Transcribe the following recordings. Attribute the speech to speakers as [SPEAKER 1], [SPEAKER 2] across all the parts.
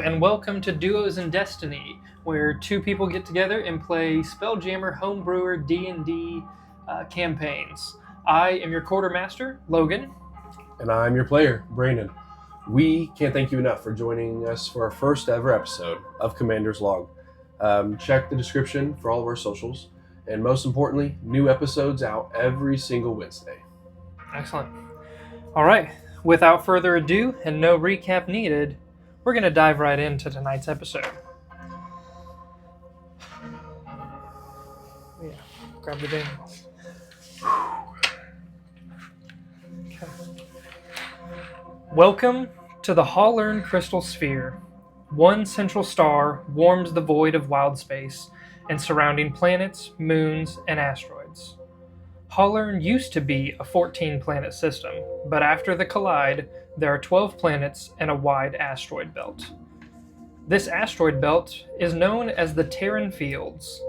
[SPEAKER 1] And welcome to Duos in Destiny, where two people get together and play Spelljammer homebrewer D&D campaigns. I am your quartermaster, Logan.
[SPEAKER 2] And I'm your player, Brandon. We can't thank you enough for joining us for our first ever episode of Commander's Log. Check the description for all of our socials, and most importantly, new episodes out every single Wednesday.
[SPEAKER 1] Excellent. All right, without further ado and no recap needed, we're going to dive right into tonight's episode. Yeah, grab the dings. Okay. Welcome to the Hollern Crystal Sphere. One central star warms the void of wild space and surrounding planets, moons, and asteroids. Hollern used to be a 14-planet system, but after the collide, there are 12 planets and a wide asteroid belt. This asteroid belt is known as the Terran Fields.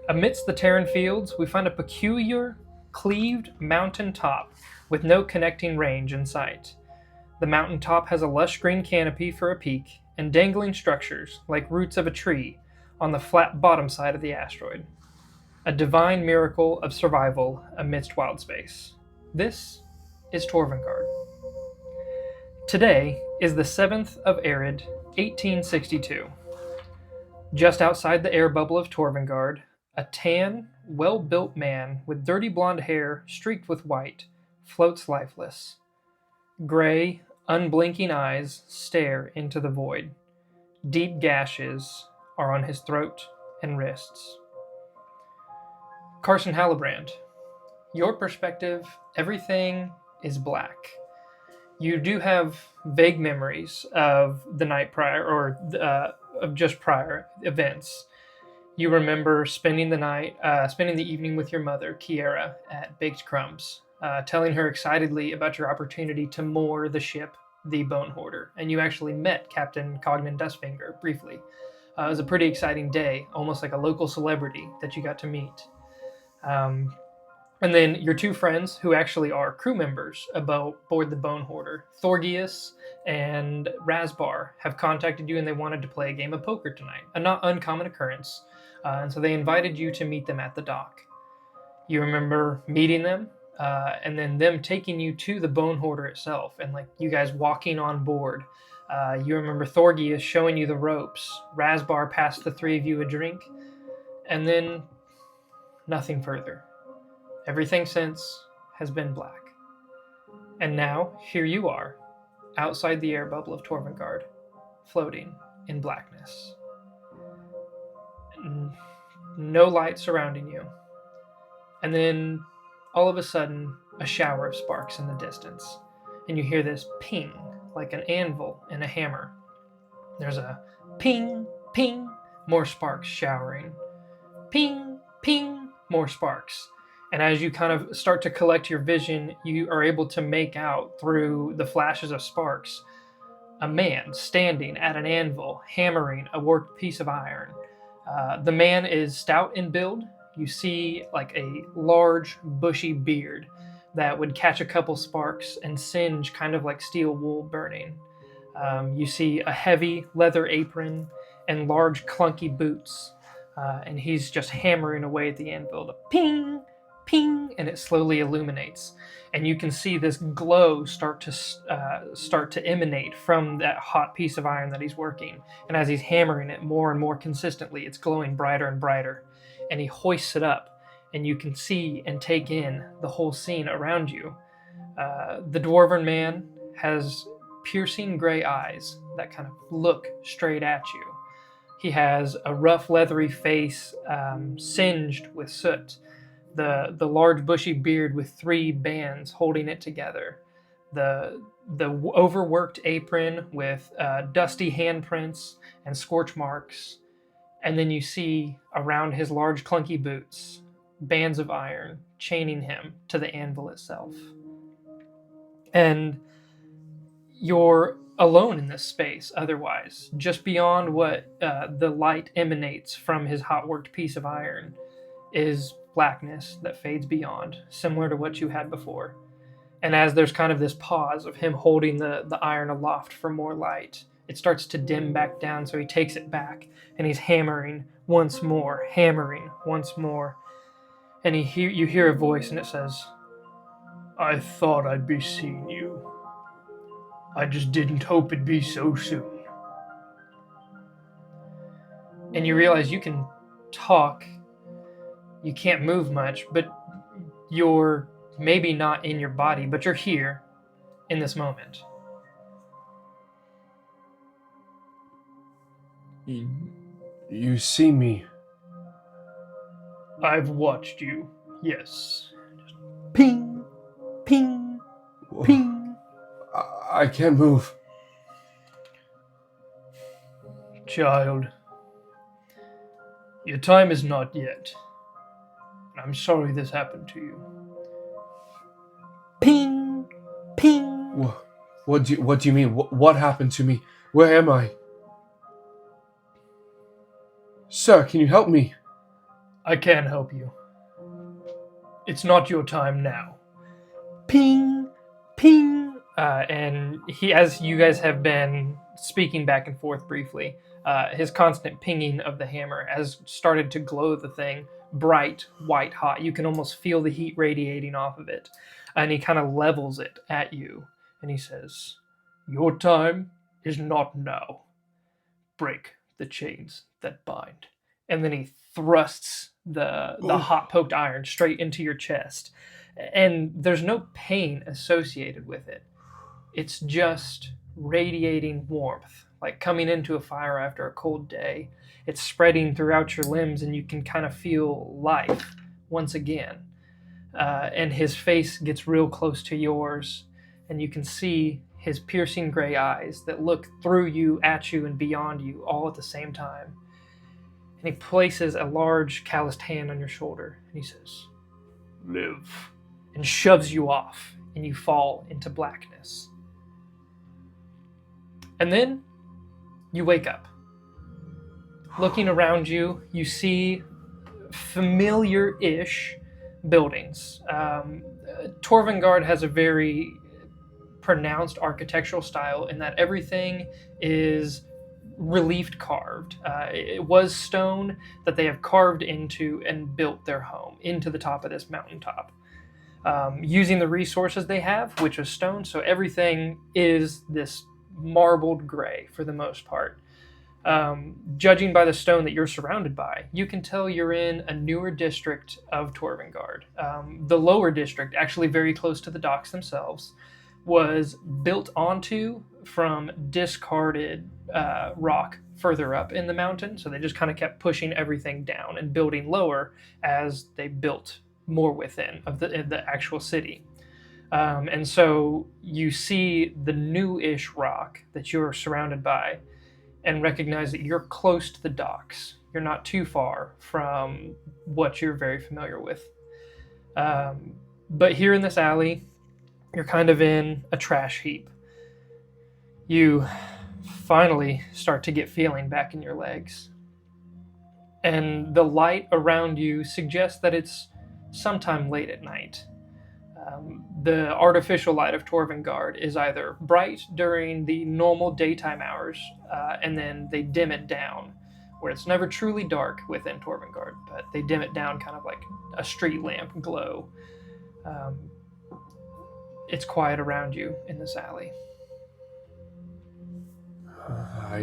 [SPEAKER 1] Amidst the Terran Fields, we find a peculiar, cleaved mountain top with no connecting range in sight. The mountain top has a lush green canopy for a peak and dangling structures, like roots of a tree, on the flat bottom side of the asteroid. A divine miracle of survival amidst wild space. This is Torvengard. Today is the 7th of Arid, 1862. Just outside the air bubble of Torvengard, a tan, well-built man with dirty blonde hair streaked with white floats lifeless. Gray, unblinking eyes stare into the void. Deep gashes are on his throat and wrists. Carson Hallebrand, your perspective, everything is black. You do have vague memories of the night prior, or of just prior events. You remember spending the evening with your mother, Kiera, at Baked Crumbs, telling her excitedly about your opportunity to moor the ship, the Bone Hoarder, and you actually met Captain Cognan Dustfinger briefly. It was a pretty exciting day, almost like a local celebrity that you got to meet. And then your two friends, who actually are crew members aboard the Bone Hoarder, Thorgius and Rasbar, have contacted you and they wanted to play a game of poker tonight, a not uncommon occurrence. And so they invited you to meet them at the dock. You remember meeting them, and then them taking you to the Bone Hoarder itself, and like you guys walking on board. You remember Thorgius showing you the ropes. Rasbar passed the three of you a drink, and then nothing further. Everything since has been black. And now, here you are, outside the air bubble of Torvengard, floating in blackness. No light surrounding you. And then, all of a sudden, a shower of sparks in the distance. And you hear this ping, like an anvil and a hammer. There's a ping, ping, more sparks showering. Ping, ping, more sparks. And as you kind of start to collect your vision, you are able to make out through the flashes of sparks a man standing at an anvil, hammering a worked piece of iron. The man is stout in build. You see like a large, bushy beard that would catch a couple sparks and singe kind of like steel wool burning. You see a heavy leather apron and large, clunky boots. And he's just hammering away at the anvil. The ping, ping, and it slowly illuminates, and you can see this glow start to emanate from that hot piece of iron that he's working. And as he's hammering it more and more consistently, it's glowing brighter and brighter. And he hoists it up, and you can see and take in the whole scene around you. The dwarven man has piercing gray eyes that kind of look straight at you. He has a rough, leathery face, singed with soot. The large, bushy beard with three bands holding it together. The overworked apron with dusty handprints and scorch marks. And then you see around his large, clunky boots, bands of iron chaining him to the anvil itself. And you're alone in this space otherwise, just beyond what the light emanates from his hot worked piece of iron is blackness that fades beyond, similar to what you had before. And as there's kind of this pause of him holding the iron aloft for more light, it starts to dim back down, so he takes it back, and he's hammering once more, and you hear a voice, and it says, "I thought I'd be seeing you. I just didn't hope it'd be so soon." And you realize you can talk, you can't move much, but you're maybe not in your body, but you're here in this moment.
[SPEAKER 2] You see me.
[SPEAKER 1] I've watched you, yes. Ping, ping, ping.
[SPEAKER 2] I can't move.
[SPEAKER 1] Child, your time is not yet. I'm sorry this happened to you. Ping, ping.
[SPEAKER 2] What do you mean? What happened to me? Where am I? Sir, can you help me?
[SPEAKER 1] I can help you. It's not your time now. Ping, ping. And as you guys have been speaking back and forth briefly, his constant pinging of the hammer has started to glow the thing bright, white hot. You can almost feel the heat radiating off of it. And he kind of levels it at you. And he says, "Your time is not now. Break the chains that bind." And then he thrusts the hot poked iron straight into your chest. And there's no pain associated with it. It's just radiating warmth, like coming into a fire after a cold day. It's spreading throughout your limbs, and you can kind of feel life once again. And his face gets real close to yours, and you can see his piercing gray eyes that look through you, at you, and beyond you all at the same time. And he places a large calloused hand on your shoulder, and he says, "Live," and shoves you off, and you fall into blackness. And then you wake up. Looking around you, you see familiar-ish buildings. Torvengard has a very pronounced architectural style in that everything is reliefed carved. It was stone that they have carved into and built their home into the top of this mountaintop. Using the resources they have, which is stone, so everything is this marbled gray for the most part. Judging by the stone that you're surrounded by, you can tell you're in a newer district of Torvengard. The lower district, actually very close to the docks themselves, was built onto from discarded rock further up in the mountain. So they just kind of kept pushing everything down and building lower as they built more within of the actual city. And so you see the new-ish rock that you're surrounded by and recognize that you're close to the docks. You're not too far from what you're very familiar with. But here in this alley, you're kind of in a trash heap. You finally start to get feeling back in your legs. And the light around you suggests that it's sometime late at night. The artificial light of Torvengard is either bright during the normal daytime hours, and then they dim it down, where it's never truly dark within Torvengard, but they dim it down kind of like a street lamp glow. It's quiet around you in this alley.
[SPEAKER 2] I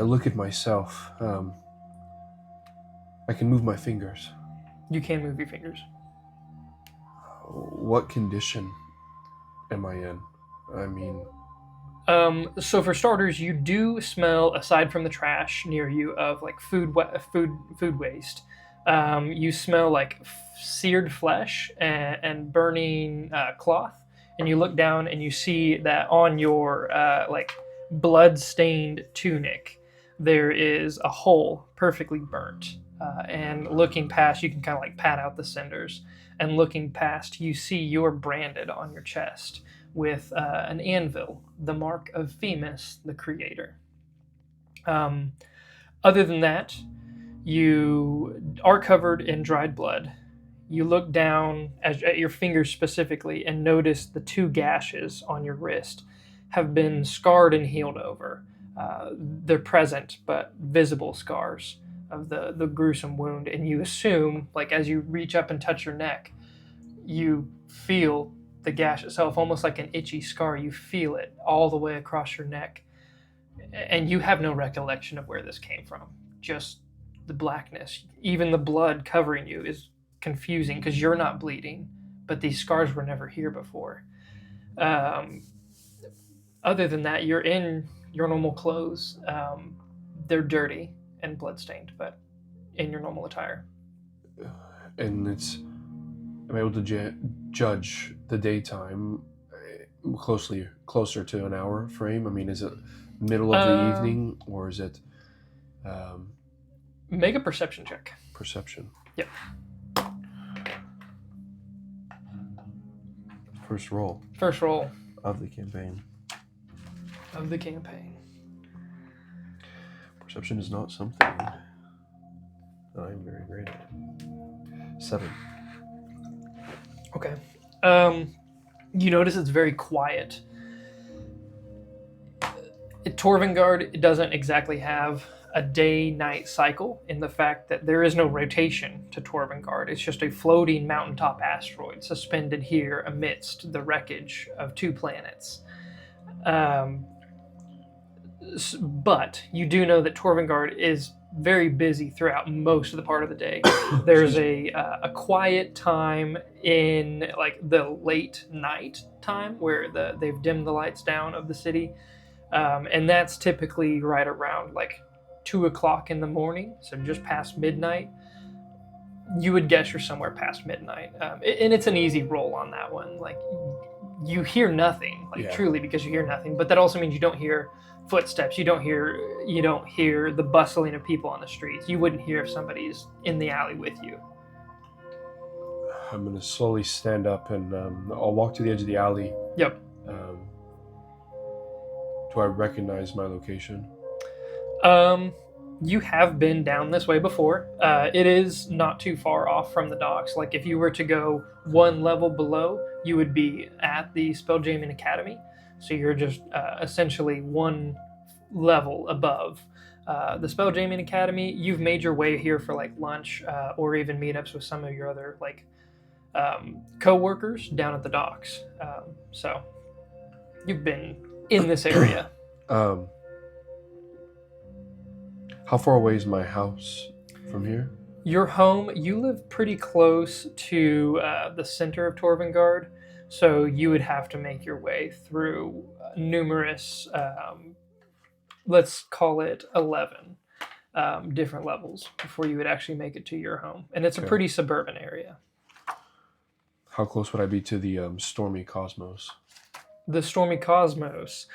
[SPEAKER 2] look at myself. I can move my fingers.
[SPEAKER 1] You can move your fingers.
[SPEAKER 2] What condition am I in? I mean...
[SPEAKER 1] So for starters, you do smell, aside from the trash near you, of like food waste. You smell like seared flesh and burning cloth, and you look down and you see that on your like blood-stained tunic there is a hole perfectly burnt. And looking past, you can kind of like pat out the cinders. And looking past, you see you're branded on your chest with an anvil, the mark of Themis, the creator. Other than that, you are covered in dried blood. You look down at your fingers specifically and notice the two gashes on your wrist have been scarred and healed over. They're present but visible scars of the gruesome wound, and you assume, like as you reach up and touch your neck, you feel the gash itself almost like an itchy scar. You feel it all the way across your neck, and you have no recollection of where this came from. Just the blackness. Even the blood covering you is confusing because you're not bleeding, but these scars were never here before. Um, Other than that, you're in your normal clothes. They're dirty and bloodstained, but in your normal attire.
[SPEAKER 2] And I'm able to judge the daytime closer to an hour frame. I mean, is it middle of the evening, or is it
[SPEAKER 1] make a perception check.
[SPEAKER 2] Perception?
[SPEAKER 1] Yep.
[SPEAKER 2] First roll
[SPEAKER 3] of the campaign.
[SPEAKER 2] Perception is not something that I'm very great at. 7.
[SPEAKER 1] Okay. You notice it's very quiet. Torvengard doesn't exactly have a day-night cycle in the fact that there is no rotation to Torvengard. It's just a floating mountaintop asteroid suspended here amidst the wreckage of 2 planets. But you do know that Torvengard is very busy throughout most of the part of the day. There's a quiet time in like the late night time where they've dimmed the lights down of the city, and that's typically right around like 2 o'clock in the morning, so just past midnight. You would guess you're somewhere past midnight, and it's an easy roll on that one. Like you hear nothing, truly, because you hear nothing. But that also means you don't hear footsteps. You don't hear the bustling of people on the streets. You wouldn't hear if somebody's in the alley with you.
[SPEAKER 2] I'm gonna slowly stand up and I'll walk to the edge of the alley.
[SPEAKER 1] Yep.
[SPEAKER 2] Do I recognize my location?
[SPEAKER 1] You have been down this way before. It is not too far off from the docks. Like if you were to go 1 level below, you would be at the Spelljammer Academy. So you're just essentially 1 level above the Spelljammer Academy. You've made your way here for like lunch or even meetups with some of your other like co-workers down at the docks. So you've been in this area.
[SPEAKER 2] How far away is my house from here?
[SPEAKER 1] Your home, you live pretty close to the center of Torvengard, so you would have to make your way through numerous, let's call it 11 different levels before you would actually make it to your home. And it's a pretty suburban area.
[SPEAKER 2] How close would I be to the Stormy Cosmos?
[SPEAKER 1] The Stormy Cosmos.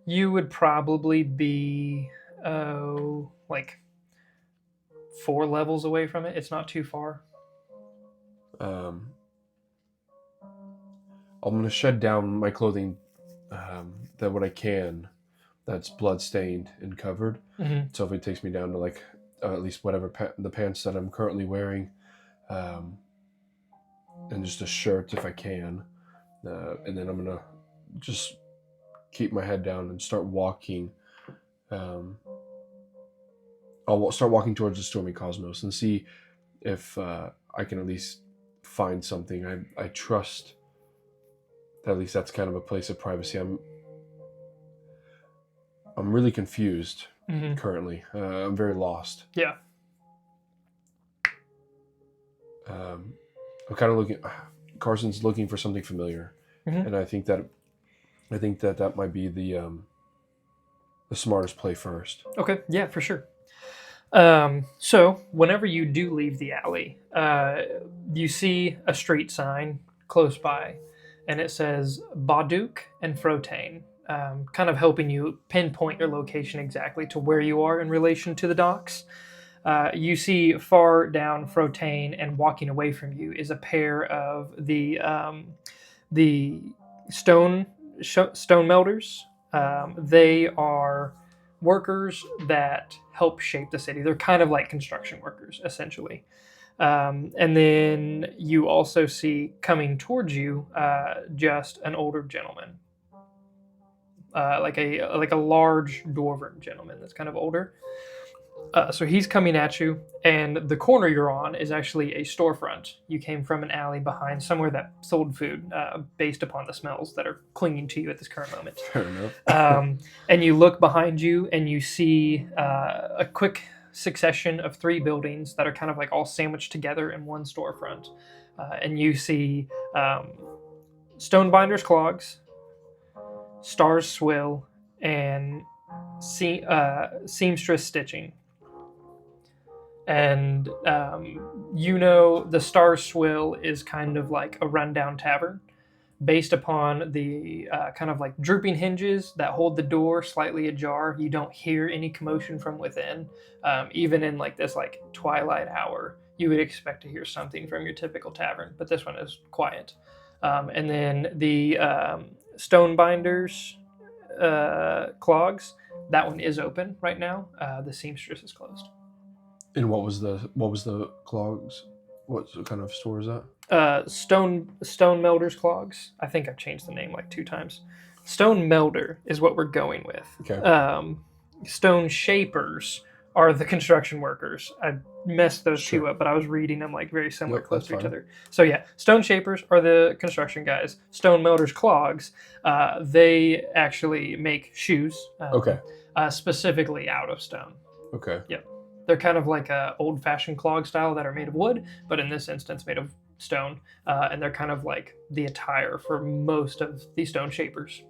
[SPEAKER 1] You would probably be, like 4 levels away from it. It's not too far.
[SPEAKER 2] I'm going to shed down my clothing, that what I can, that's blood-stained and covered.
[SPEAKER 1] Mm-hmm.
[SPEAKER 2] So if it takes me down to like at least whatever the pants that I'm currently wearing, and just a shirt if I can, and then I'm going to just keep my head down and start walking. I'll start walking towards the Stormy Cosmos and see if I can at least find something. I trust that at least that's kind of a place of privacy. I'm really confused currently. I'm very lost.
[SPEAKER 1] Yeah.
[SPEAKER 2] I'm kind of looking. Carson's looking for something familiar, and I think that might be the smartest play first.
[SPEAKER 1] Okay, yeah, for sure. So whenever you do leave the alley, you see a street sign close by, and it says Baduk and Frotain, kind of helping you pinpoint your location exactly to where you are in relation to the docks. You see far down Frotain, and walking away from you is a pair of the stone melters. They are workers that help shape the city. They're kind of like construction workers, essentially. And then you also see coming towards you just an older gentleman, like a large dwarven gentleman that's kind of older. So he's coming at you, and the corner you're on is actually a storefront. You came from an alley behind somewhere that sold food, based upon the smells that are clinging to you at this current moment.
[SPEAKER 2] Fair enough.
[SPEAKER 1] And you look behind you, and you see a quick succession of 3 buildings that are kind of like all sandwiched together in one storefront. And you see Stonebinder's Clogs, Star's Swill, and Seamstress Stitching. And the Star's Swill is kind of like a rundown tavern based upon the kind of like drooping hinges that hold the door slightly ajar. You don't hear any commotion from within. Even in like this like twilight hour, you would expect to hear something from your typical tavern, but this one is quiet. And then the Stonebinder's Clogs, that one is open right now. The Seamstress is closed.
[SPEAKER 2] And what was the clogs? What kind of store is that?
[SPEAKER 1] Stone Melder's Clogs. I think I've changed the name like 2 times. Stone Melder is what we're going with.
[SPEAKER 2] Okay.
[SPEAKER 1] Stone Shapers are the construction workers. I messed those 2 up, but I was reading them like very similar, close to each other. So yeah, Stone Shapers are the construction guys. Stone Melder's Clogs, they actually make shoes.
[SPEAKER 2] Okay.
[SPEAKER 1] Specifically out of stone.
[SPEAKER 2] Okay.
[SPEAKER 1] Yep. They're kind of like a old-fashioned clog style that are made of wood, but in this instance made of stone. And they're kind of like the attire for most of the Stone Shapers.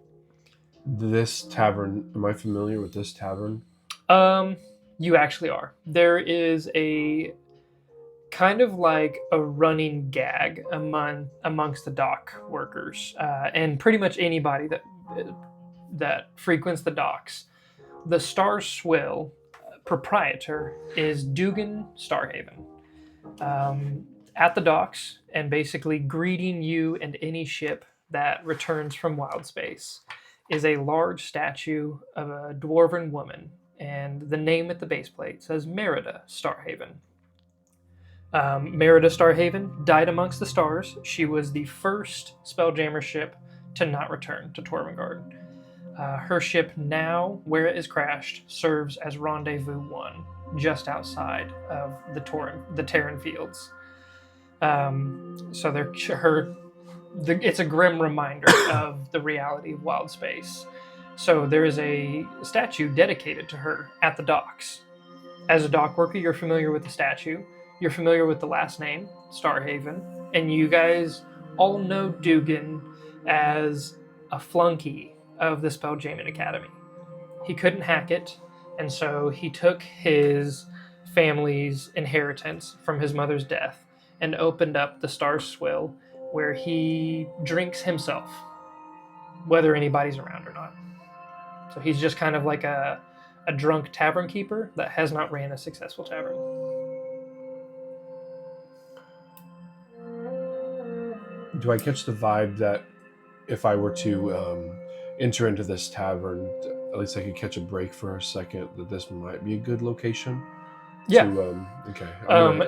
[SPEAKER 2] This tavern, am I familiar with this tavern?
[SPEAKER 1] You actually are. There is a kind of like a running gag amongst the dock workers and pretty much anybody that frequents the docks. The Star's Swill proprietor is Dugan Starhaven. At the docks, and basically greeting you and any ship that returns from wild space, is a large statue of a dwarven woman, and the name at the base plate says Merida Starhaven. Merida Starhaven died amongst the stars. She was the first Spelljammer ship to not return to Tormengard. Her ship now, where it is crashed, serves as Rendezvous 1, just outside of the Terran Fields. So it's a grim reminder of the reality of wild space. So there is a statue dedicated to her at the docks. As a dock worker, you're familiar with the statue. You're familiar with the last name, Starhaven, and you guys all know Dugan as a flunky of the Spelljamming Academy. He couldn't hack it, and so he took his family's inheritance from his mother's death and opened up the Star's Swill, where he drinks himself, whether anybody's around or not. So he's just kind of like a drunk tavern keeper that has not ran a successful tavern.
[SPEAKER 2] Do I catch the vibe that if I were to enter into this tavern, at least I could catch a break for a second, that this might be a good location?
[SPEAKER 1] Yeah.
[SPEAKER 2] Okay.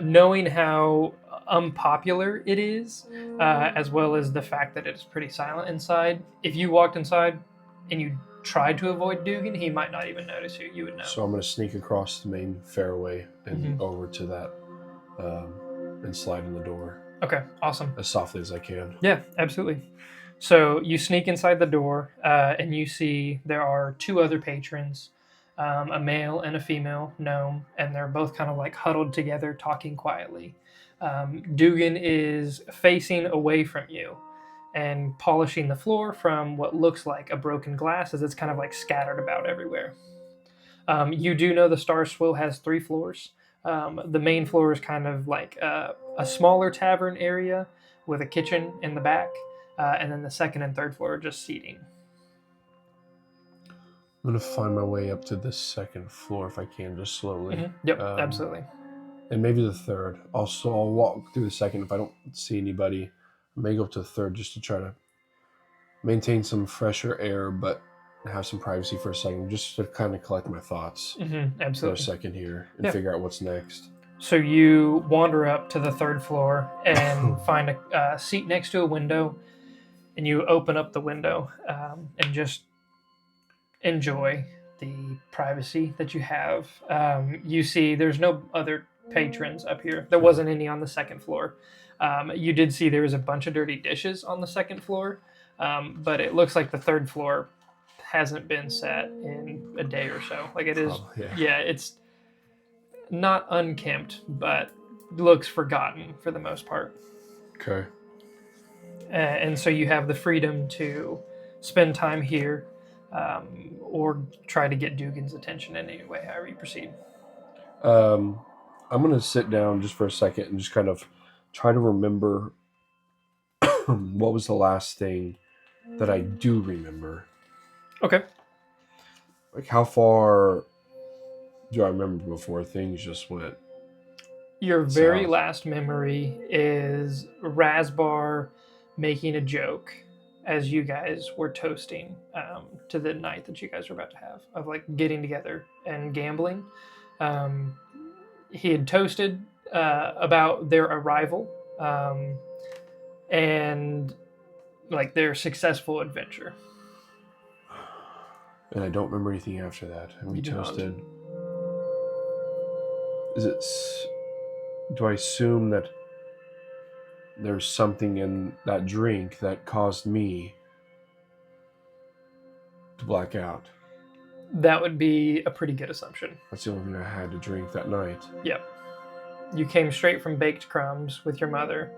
[SPEAKER 1] Knowing how unpopular it is, as well as the fact that it's pretty silent inside, if you walked inside and you tried to avoid Dugan, he might not even notice you. You would know.
[SPEAKER 2] So I'm going to sneak across the main fairway and over to that and slide in the door.
[SPEAKER 1] Okay, awesome.
[SPEAKER 2] As softly as I can.
[SPEAKER 1] Yeah, absolutely. So you sneak inside the door, and you see there are 2 other patrons, a male and a female gnome, and they're both kind of like huddled together, talking quietly. Dugan is facing away from you and polishing the floor from what looks like a broken glass as it's kind of like scattered about everywhere. You do know the Star's Swill has 3 floors. The main floor is kind of like a smaller tavern area with a kitchen in the back. And then the second and third floor are just seating.
[SPEAKER 2] I'm going to find my way up to the second floor if I can, just slowly.
[SPEAKER 1] Mm-hmm. Yep, absolutely.
[SPEAKER 2] And maybe the third. Also, I'll walk through the second if I don't see anybody. I may go up to the third just to try to maintain some fresher air, but have some privacy for a second, just to kind of collect my thoughts
[SPEAKER 1] Absolutely.
[SPEAKER 2] for a second here and figure out what's next.
[SPEAKER 1] So you wander up to the third floor and find a seat next to a window, and you open up the window and just enjoy the privacy that you have. You see, there's no other patrons up here. There wasn't any on the second floor. You did see there was a bunch of dirty dishes on the second floor, but it looks like the third floor hasn't been set in a day or so. Like it is,
[SPEAKER 2] Probably,
[SPEAKER 1] yeah, it's not unkempt, but looks forgotten for the most part.
[SPEAKER 2] Okay.
[SPEAKER 1] And so you have the freedom to spend time here or try to get Dugan's attention in any way, however you proceed.
[SPEAKER 2] I'm going to sit down just for a second and just kind of try to remember what was the last thing that I do remember.
[SPEAKER 1] Okay.
[SPEAKER 2] Like, how far do I remember before things just went?
[SPEAKER 1] Your very
[SPEAKER 2] South.
[SPEAKER 1] last memory is Rasbar making a joke as you guys were toasting to the night that you guys were about to have of like getting together and gambling. He had toasted about their arrival and like their successful adventure.
[SPEAKER 2] And I don't remember anything after that. And we
[SPEAKER 1] You do not.
[SPEAKER 2] toasted. Is it? Do I assume that there's something in that drink that caused me to black out?
[SPEAKER 1] That would be a pretty good assumption.
[SPEAKER 2] That's the only thing I had to drink that night.
[SPEAKER 1] Yep. You came straight from baked crumbs with your mother,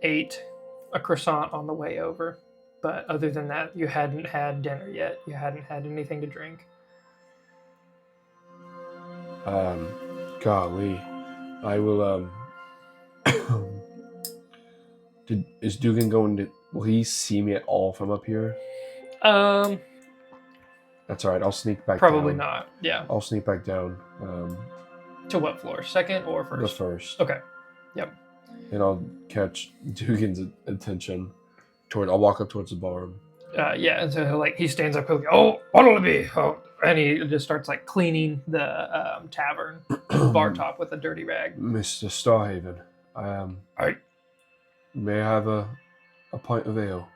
[SPEAKER 1] ate a croissant on the way over, but other than that, you hadn't had dinner yet. You hadn't had anything to drink.
[SPEAKER 2] Golly, I will. Is Dugan going to? Will he see me at all from up here? That's all right. I'll sneak back.
[SPEAKER 1] Probably
[SPEAKER 2] down.
[SPEAKER 1] not. Yeah.
[SPEAKER 2] I'll sneak back down.
[SPEAKER 1] To what floor? Second or first?
[SPEAKER 2] The first.
[SPEAKER 1] Okay. Yep.
[SPEAKER 2] And I'll catch Dugan's attention. I'll walk up towards the bar.
[SPEAKER 1] Yeah, and so he stands up. He'll go, "Oh, what'll it be?" Oh, and he just starts like cleaning the tavern bar top with a dirty rag.
[SPEAKER 2] Mr. Starhaven,
[SPEAKER 1] Aye.
[SPEAKER 2] may I have a pint of ale?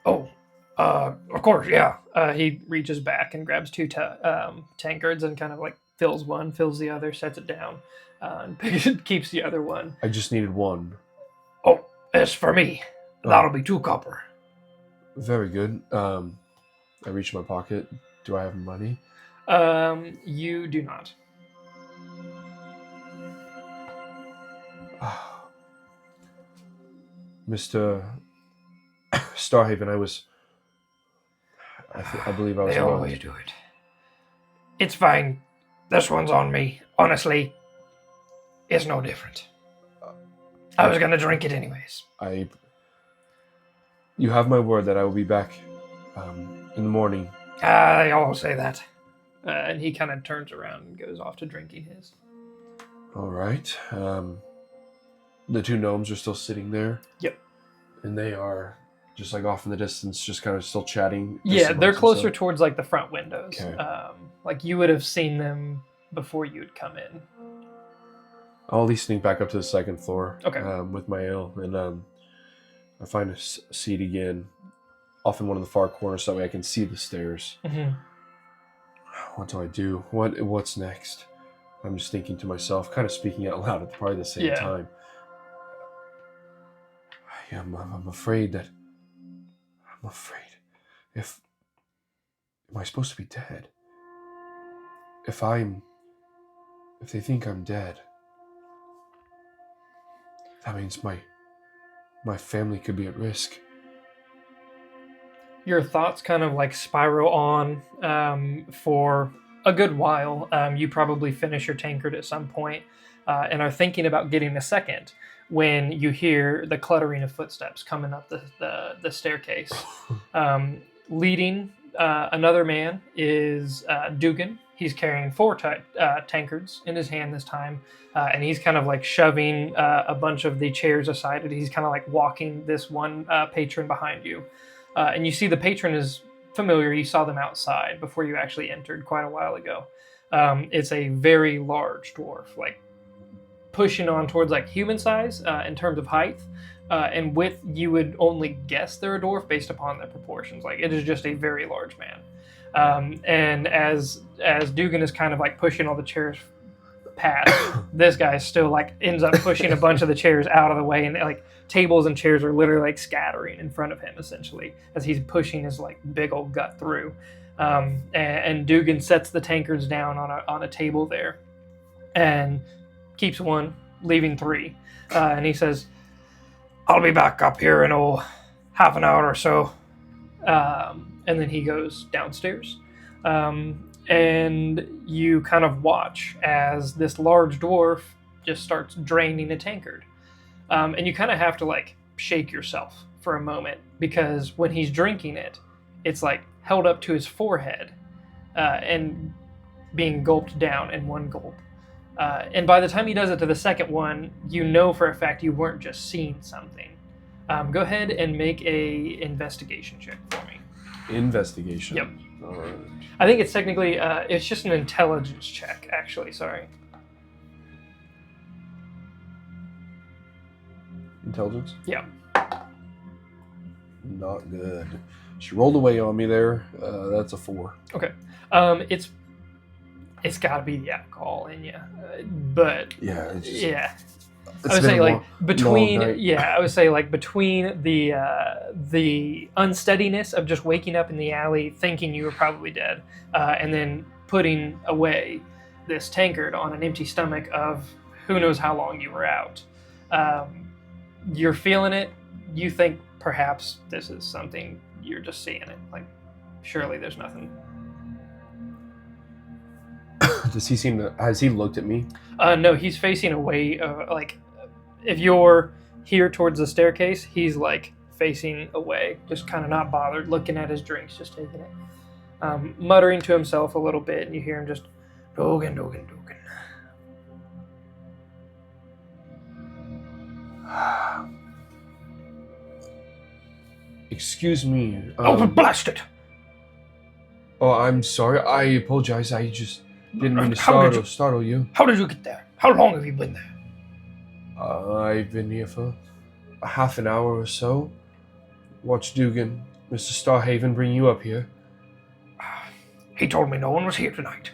[SPEAKER 1] Oh, of course, yeah. He reaches back and grabs two tankards and kind of like fills one, fills the other, sets it down, and keeps the other one.
[SPEAKER 2] I just needed one.
[SPEAKER 1] Oh, it's for me. That'll be 2 copper.
[SPEAKER 2] Very good. I reach in my pocket. Do I have money?
[SPEAKER 1] You do not.
[SPEAKER 2] Mr. Starhaven, I believe I was
[SPEAKER 1] They
[SPEAKER 2] wrong.
[SPEAKER 1] always do it. It's fine. This one's on me. Honestly, it's no different. I was gonna drink it anyways.
[SPEAKER 2] You have my word that I will be back in the morning.
[SPEAKER 1] I always say that. And he kind of turns around and goes off to drinking his.
[SPEAKER 2] All right. The 2 gnomes are still sitting there.
[SPEAKER 1] Yep.
[SPEAKER 2] And they are just like off in the distance, just kind of still chatting.
[SPEAKER 1] Yeah, they're closer towards like the front windows.
[SPEAKER 2] Okay.
[SPEAKER 1] Like you would have seen them before you had come in.
[SPEAKER 2] I'll at least sneak back up to the second floor.
[SPEAKER 1] Okay.
[SPEAKER 2] With my ale, and I find a seat again, off in one of the far corners, so that way I can see the stairs.
[SPEAKER 1] Mm-hmm.
[SPEAKER 2] What do I do? What's next? I'm just thinking to myself, kind of speaking out loud at probably the same time. I'm afraid that. I'm afraid. Am I supposed to be dead? If they think I'm dead, that means my family could be at risk.
[SPEAKER 1] Your thoughts kind of like spiral on for a good while. You probably finish your tankard at some point and are thinking about getting a second when you hear the cluttering of footsteps coming up the staircase. Leading another man is Dugan. He's carrying 4 tankards in his hand this time, and he's kind of like shoving a bunch of the chairs aside. He's kind of like walking this one patron behind you. And you see the patron is familiar. You saw them outside before you actually entered quite a while ago. It's a very large dwarf, like pushing on towards like human size in terms of height. And width, you would only guess they're a dwarf based upon their proportions. Like, it is just a very large man. And as Dugan is kind of like pushing all the chairs past, this guy still like ends up pushing a bunch of the chairs out of the way, and like tables and chairs are literally like scattering in front of him essentially as he's pushing his like big old gut through. And Dugan sets the tankards down on a table there, and keeps one, leaving three. And he says, "I'll be back up here in half an hour or so." And then he goes downstairs. And you kind of watch as this large dwarf just starts draining a tankard. And you kind of have to like shake yourself for a moment, because when he's drinking it, it's like held up to his forehead and being gulped down in one gulp. And by the time he does it to the second one, you know for a fact you weren't just seeing something. Go ahead and make a investigation check for me.
[SPEAKER 2] Investigation.
[SPEAKER 1] Yep.
[SPEAKER 2] All right.
[SPEAKER 1] I think it's technically, it's just an intelligence check, actually, sorry.
[SPEAKER 2] Intelligence?
[SPEAKER 1] Yeah.
[SPEAKER 2] Not good. She rolled away on me there. That's a 4.
[SPEAKER 1] Okay. It's got to be the alcohol in you, but
[SPEAKER 2] Yeah. It's just,
[SPEAKER 1] yeah.
[SPEAKER 2] It's
[SPEAKER 1] I would
[SPEAKER 2] been
[SPEAKER 1] say
[SPEAKER 2] a
[SPEAKER 1] like
[SPEAKER 2] long
[SPEAKER 1] between
[SPEAKER 2] night.
[SPEAKER 1] I would say like between the unsteadiness of just waking up in the alley thinking you were probably dead, and then putting away this tankard on an empty stomach of who knows how long you were out. You're feeling it. You think perhaps this is something, you're just seeing it. Like, surely there's nothing.
[SPEAKER 2] Does he seem to? Has he looked at me?
[SPEAKER 1] No, he's facing away. Like, if you're here towards the staircase, he's like facing away, just kind of not bothered, looking at his drinks, just taking it, muttering to himself a little bit, and you hear him just, Dogan, Dogan, Dogan.
[SPEAKER 2] Excuse me.
[SPEAKER 1] Oh, blast it!
[SPEAKER 2] Oh, I'm sorry. I apologize. I just didn't mean to
[SPEAKER 1] How did
[SPEAKER 2] startle you.
[SPEAKER 1] How did you get there? How long have you been there?
[SPEAKER 2] I've been here for a half an hour or so. Watched Dugan, Mr. Starhaven, bring you up here.
[SPEAKER 1] He told me no one was here tonight.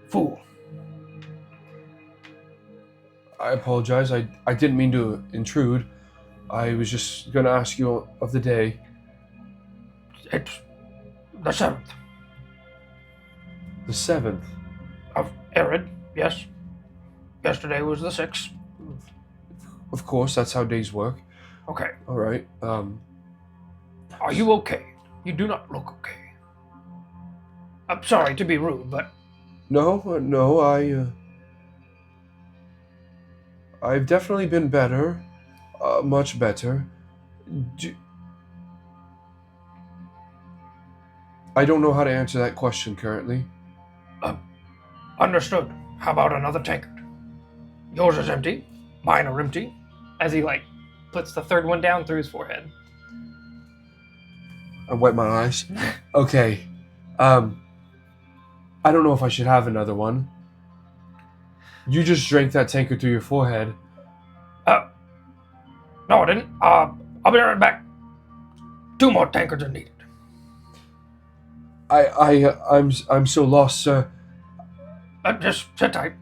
[SPEAKER 1] Fool.
[SPEAKER 2] I apologize. I didn't mean to intrude. I was just going to ask you of the day.
[SPEAKER 1] It's the 7th
[SPEAKER 2] The 7th.
[SPEAKER 1] of Erid, yes. Yesterday was the 6th.
[SPEAKER 2] Of course, that's how days work.
[SPEAKER 1] Okay.
[SPEAKER 2] All right.
[SPEAKER 1] Are you okay? You do not look okay. I'm sorry to be rude, but
[SPEAKER 2] No, I've definitely been better. Much better. I don't know how to answer that question currently.
[SPEAKER 1] understood. How about another tankard? Yours is empty. Mine are empty. As he like puts the third one down through his forehead.
[SPEAKER 2] I wipe my eyes. Okay. I don't know if I should have another one. You just drank that tankard through your forehead.
[SPEAKER 1] No, I didn't. I'll be right back. 2 more tankards are needed.
[SPEAKER 2] I'm so lost, sir.
[SPEAKER 1] Just sit tight.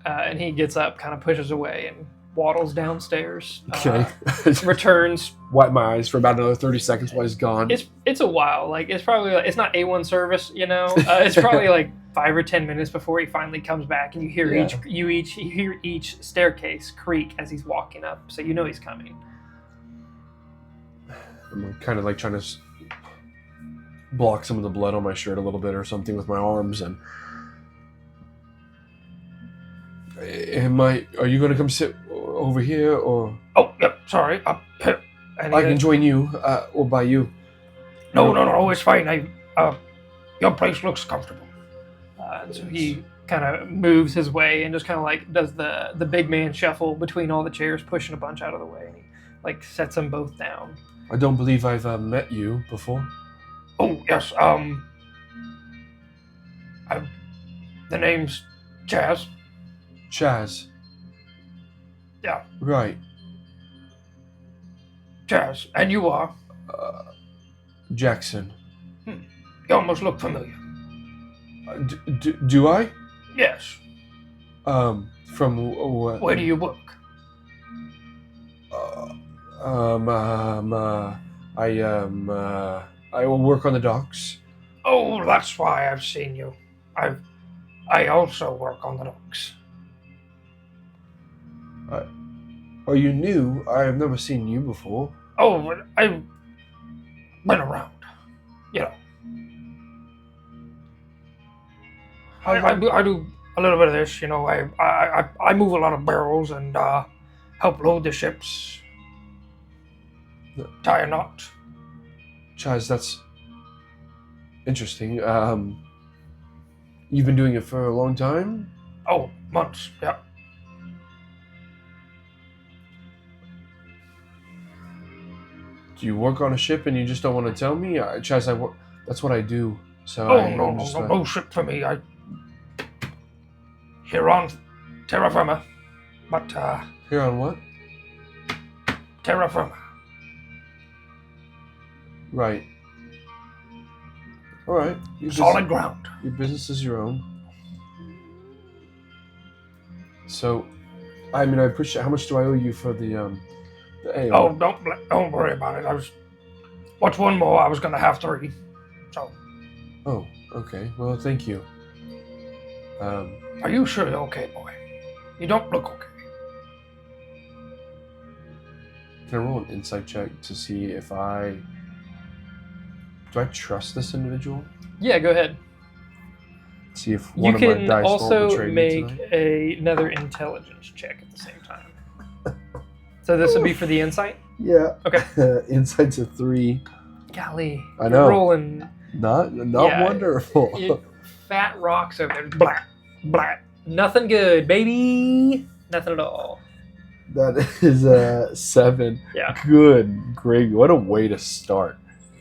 [SPEAKER 1] And he gets up, kind of pushes away, and waddles downstairs.
[SPEAKER 2] Okay.
[SPEAKER 1] Returns.
[SPEAKER 2] Wipe my eyes for about another 30 seconds while he's gone.
[SPEAKER 1] It's a while. Like, it's probably like, it's not A1 service, you know. It's probably like 5 or 10 minutes before he finally comes back, and you hear you hear each staircase creak as he's walking up, so you know he's coming.
[SPEAKER 2] I'm kind of like trying to block some of the blood on my shirt a little bit or something with my arms. And are you going to come sit over here, or?
[SPEAKER 1] Oh, yep. Sorry. And
[SPEAKER 2] I can join you, or by you.
[SPEAKER 1] No. It's fine. Your place looks comfortable. And so he kind of moves his way and just kind of like does the big man shuffle between all the chairs, pushing a bunch out of the way. And he like sets them both down.
[SPEAKER 2] I don't believe I've met you before.
[SPEAKER 1] Oh yes. The name's Chaz.
[SPEAKER 2] Chaz.
[SPEAKER 1] Yeah.
[SPEAKER 3] Right.
[SPEAKER 1] Chaz, and you are?
[SPEAKER 3] Jackson.
[SPEAKER 1] You almost look familiar.
[SPEAKER 3] Do I?
[SPEAKER 1] Yes.
[SPEAKER 3] From what?
[SPEAKER 1] Where do you work?
[SPEAKER 3] I will work on the docks.
[SPEAKER 1] Oh, that's why I've seen you. I also work on the docks.
[SPEAKER 3] Are you new? I have never seen you before.
[SPEAKER 1] Oh, but I've been around. You know.
[SPEAKER 3] How long?
[SPEAKER 1] I do a little bit of this, you know. I move a lot of barrels and help load the ships. Tie a knot.
[SPEAKER 3] Chaz, that's interesting. You've been doing it for a long time?
[SPEAKER 1] Oh, months. Yeah.
[SPEAKER 3] Do you work on a ship and you just don't want to tell me? Chaz, I work. That's what I do. So
[SPEAKER 1] Oh,
[SPEAKER 3] I'm just
[SPEAKER 1] no ship for me. Here on terra firma, but
[SPEAKER 3] Here on what?
[SPEAKER 1] terra firma.
[SPEAKER 3] Right. All right.
[SPEAKER 1] Solid ground.
[SPEAKER 3] Your business is your own. So, I mean, I appreciate. How much do I owe you for the ale?
[SPEAKER 1] Oh, don't worry about it. What's one more? I was gonna have 3. So.
[SPEAKER 3] Oh, okay. Well, thank you.
[SPEAKER 1] Are you sure you're okay, boy? You don't look okay.
[SPEAKER 3] Can I roll an insight check to see if do I trust this individual?
[SPEAKER 1] Yeah, go ahead.
[SPEAKER 3] See if
[SPEAKER 1] You
[SPEAKER 3] one of my
[SPEAKER 1] can
[SPEAKER 3] dice won't
[SPEAKER 1] also
[SPEAKER 3] betray me
[SPEAKER 1] make
[SPEAKER 3] tonight.
[SPEAKER 1] another intelligence check at the same time. So this would be for the insight?
[SPEAKER 3] Yeah.
[SPEAKER 1] Okay.
[SPEAKER 3] Insight's a 3.
[SPEAKER 1] Golly.
[SPEAKER 3] I know.
[SPEAKER 1] You're rolling
[SPEAKER 3] Not
[SPEAKER 1] Yeah,
[SPEAKER 3] wonderful.
[SPEAKER 1] fat rocks over there. Blat, blat. Nothing good, baby. Nothing at all.
[SPEAKER 3] That is a 7.
[SPEAKER 1] Yeah.
[SPEAKER 3] Good gravy. What a way to start.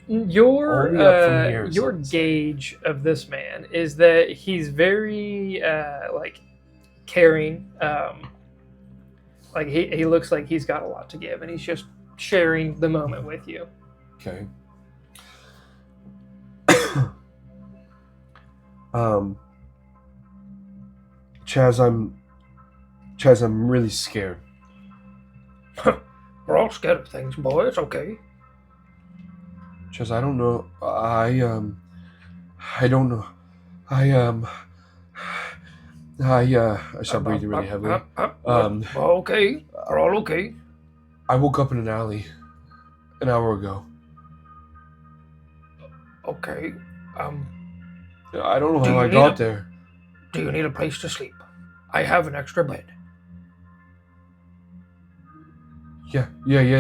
[SPEAKER 1] Your
[SPEAKER 3] Only up from here,
[SPEAKER 1] your
[SPEAKER 3] so-
[SPEAKER 1] gauge of this man is that he's very like caring. Like he looks like he's got a lot to give, and he's just sharing the moment with you.
[SPEAKER 3] Okay. Chaz, I'm really scared.
[SPEAKER 1] We're all scared of things, boy. It's okay.
[SPEAKER 3] Chaz, I don't know. I don't know. I start breathing really heavily.
[SPEAKER 1] Okay. We're all okay.
[SPEAKER 3] I woke up in an alley an hour ago.
[SPEAKER 1] Okay.
[SPEAKER 3] I don't know
[SPEAKER 1] Do
[SPEAKER 3] how
[SPEAKER 1] you
[SPEAKER 3] I
[SPEAKER 1] need
[SPEAKER 3] got
[SPEAKER 1] a-
[SPEAKER 3] there.
[SPEAKER 1] Do you need a place to sleep? I have an extra bed.
[SPEAKER 3] Yeah,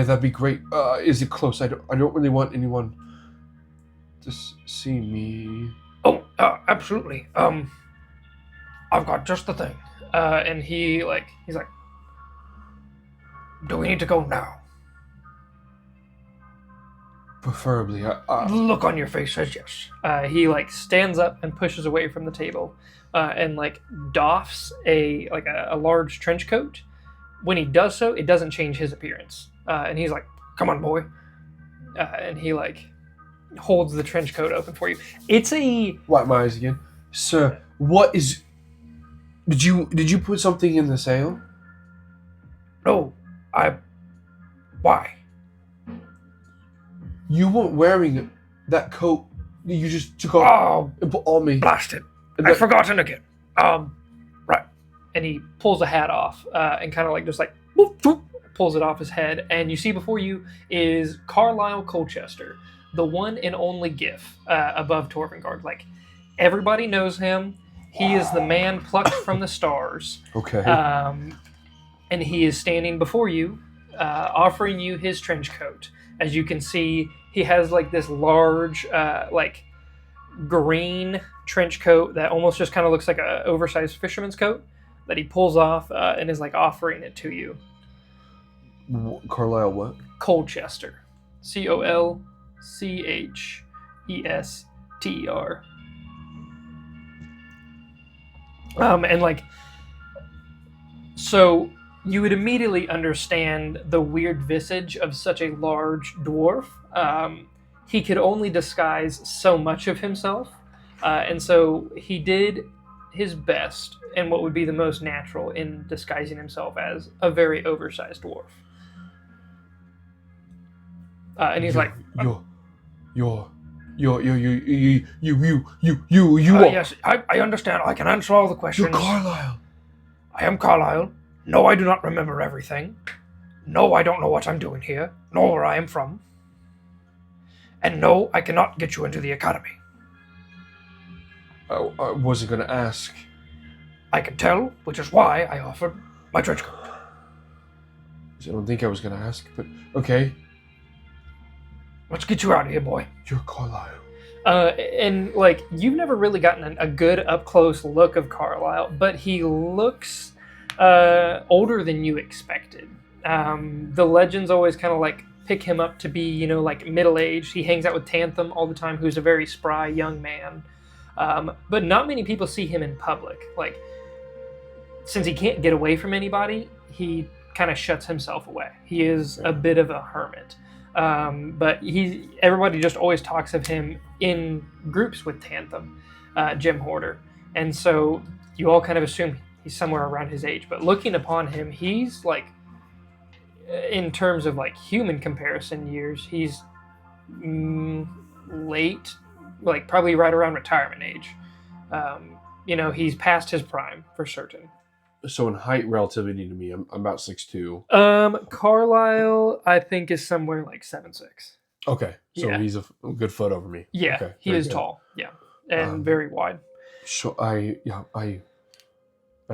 [SPEAKER 3] that'd be great. Is it close? I don't really want anyone to see me.
[SPEAKER 1] Oh, absolutely. I've got just the thing. And he's like, do we need to go now?
[SPEAKER 3] Preferably.
[SPEAKER 1] Look on your face says yes. He like stands up and pushes away from the table, and like doffs a large trench coat. When he does so, it doesn't change his appearance. And he's like, "Come on, boy," and he like holds the trench coat open for you. It's a
[SPEAKER 3] Wipe my eyes again, sir. What is? Did you put something in the sale?
[SPEAKER 1] no, why?
[SPEAKER 3] You weren't wearing that coat. You just took off
[SPEAKER 1] Oh,
[SPEAKER 3] and put on me.
[SPEAKER 1] blast it!
[SPEAKER 3] And
[SPEAKER 1] I've
[SPEAKER 3] that-
[SPEAKER 1] forgotten again. Right. And he pulls a hat off and kind of like just like whoop, whoop, pulls it off his head. And you see before you is Carlisle Colchester, the one and only Gif above Torvengard. Like everybody knows him. He is the man plucked from the stars.
[SPEAKER 3] Okay.
[SPEAKER 1] And he is standing before you, offering you his trench coat. As you can see, he has like this large, like green trench coat that almost just kind of looks like an oversized fisherman's coat that he pulls off and is like offering it to you.
[SPEAKER 3] Carlisle, what?
[SPEAKER 1] Colchester, Colchester. And like, so you would immediately understand the weird visage of such a large dwarf. He could only disguise so much of himself, and so he did his best and what would be the most natural in disguising himself as a very oversized dwarf. And he's like,
[SPEAKER 3] you're, you are.
[SPEAKER 1] yes, I understand. I can answer all the questions.
[SPEAKER 3] You're Carlisle.
[SPEAKER 1] I am Carlisle. No, I do not remember everything. No, I don't know what I'm doing here, nor where I am from. And no, I cannot get you into the academy.
[SPEAKER 3] I wasn't going to ask.
[SPEAKER 1] I can tell, which is why I offered my trench coat.
[SPEAKER 3] I don't think I was going to ask, but okay.
[SPEAKER 1] Let's get you out of here, boy.
[SPEAKER 3] You're Carlisle.
[SPEAKER 1] And like, you've never really gotten a good up-close look of Carlisle, but he looks older than you expected. The legends always kind of like pick him up to be, you know, like middle-aged. He hangs out with Tantham all the time, who's a very spry young man. But not many people see him in public. Like, since he can't get away from anybody, he kind of shuts himself away. He is a bit of a hermit. But everybody just always talks of him in groups with Tantham, Jim Horder. And so you all kind of assume he's somewhere around his age. But looking upon him, he's like, in terms of like human comparison years, he's late, like probably right around retirement age. You know, he's past his prime for certain.
[SPEAKER 3] So in height relativity to me, I'm about 6'2".
[SPEAKER 1] Carlisle, I think, is somewhere like 7'6".
[SPEAKER 3] Okay, so
[SPEAKER 1] Yeah.
[SPEAKER 3] he's a good foot over me.
[SPEAKER 1] Yeah,
[SPEAKER 3] Okay,
[SPEAKER 1] he
[SPEAKER 3] very
[SPEAKER 1] is
[SPEAKER 3] good.
[SPEAKER 1] tall. Yeah, and very wide.
[SPEAKER 3] So I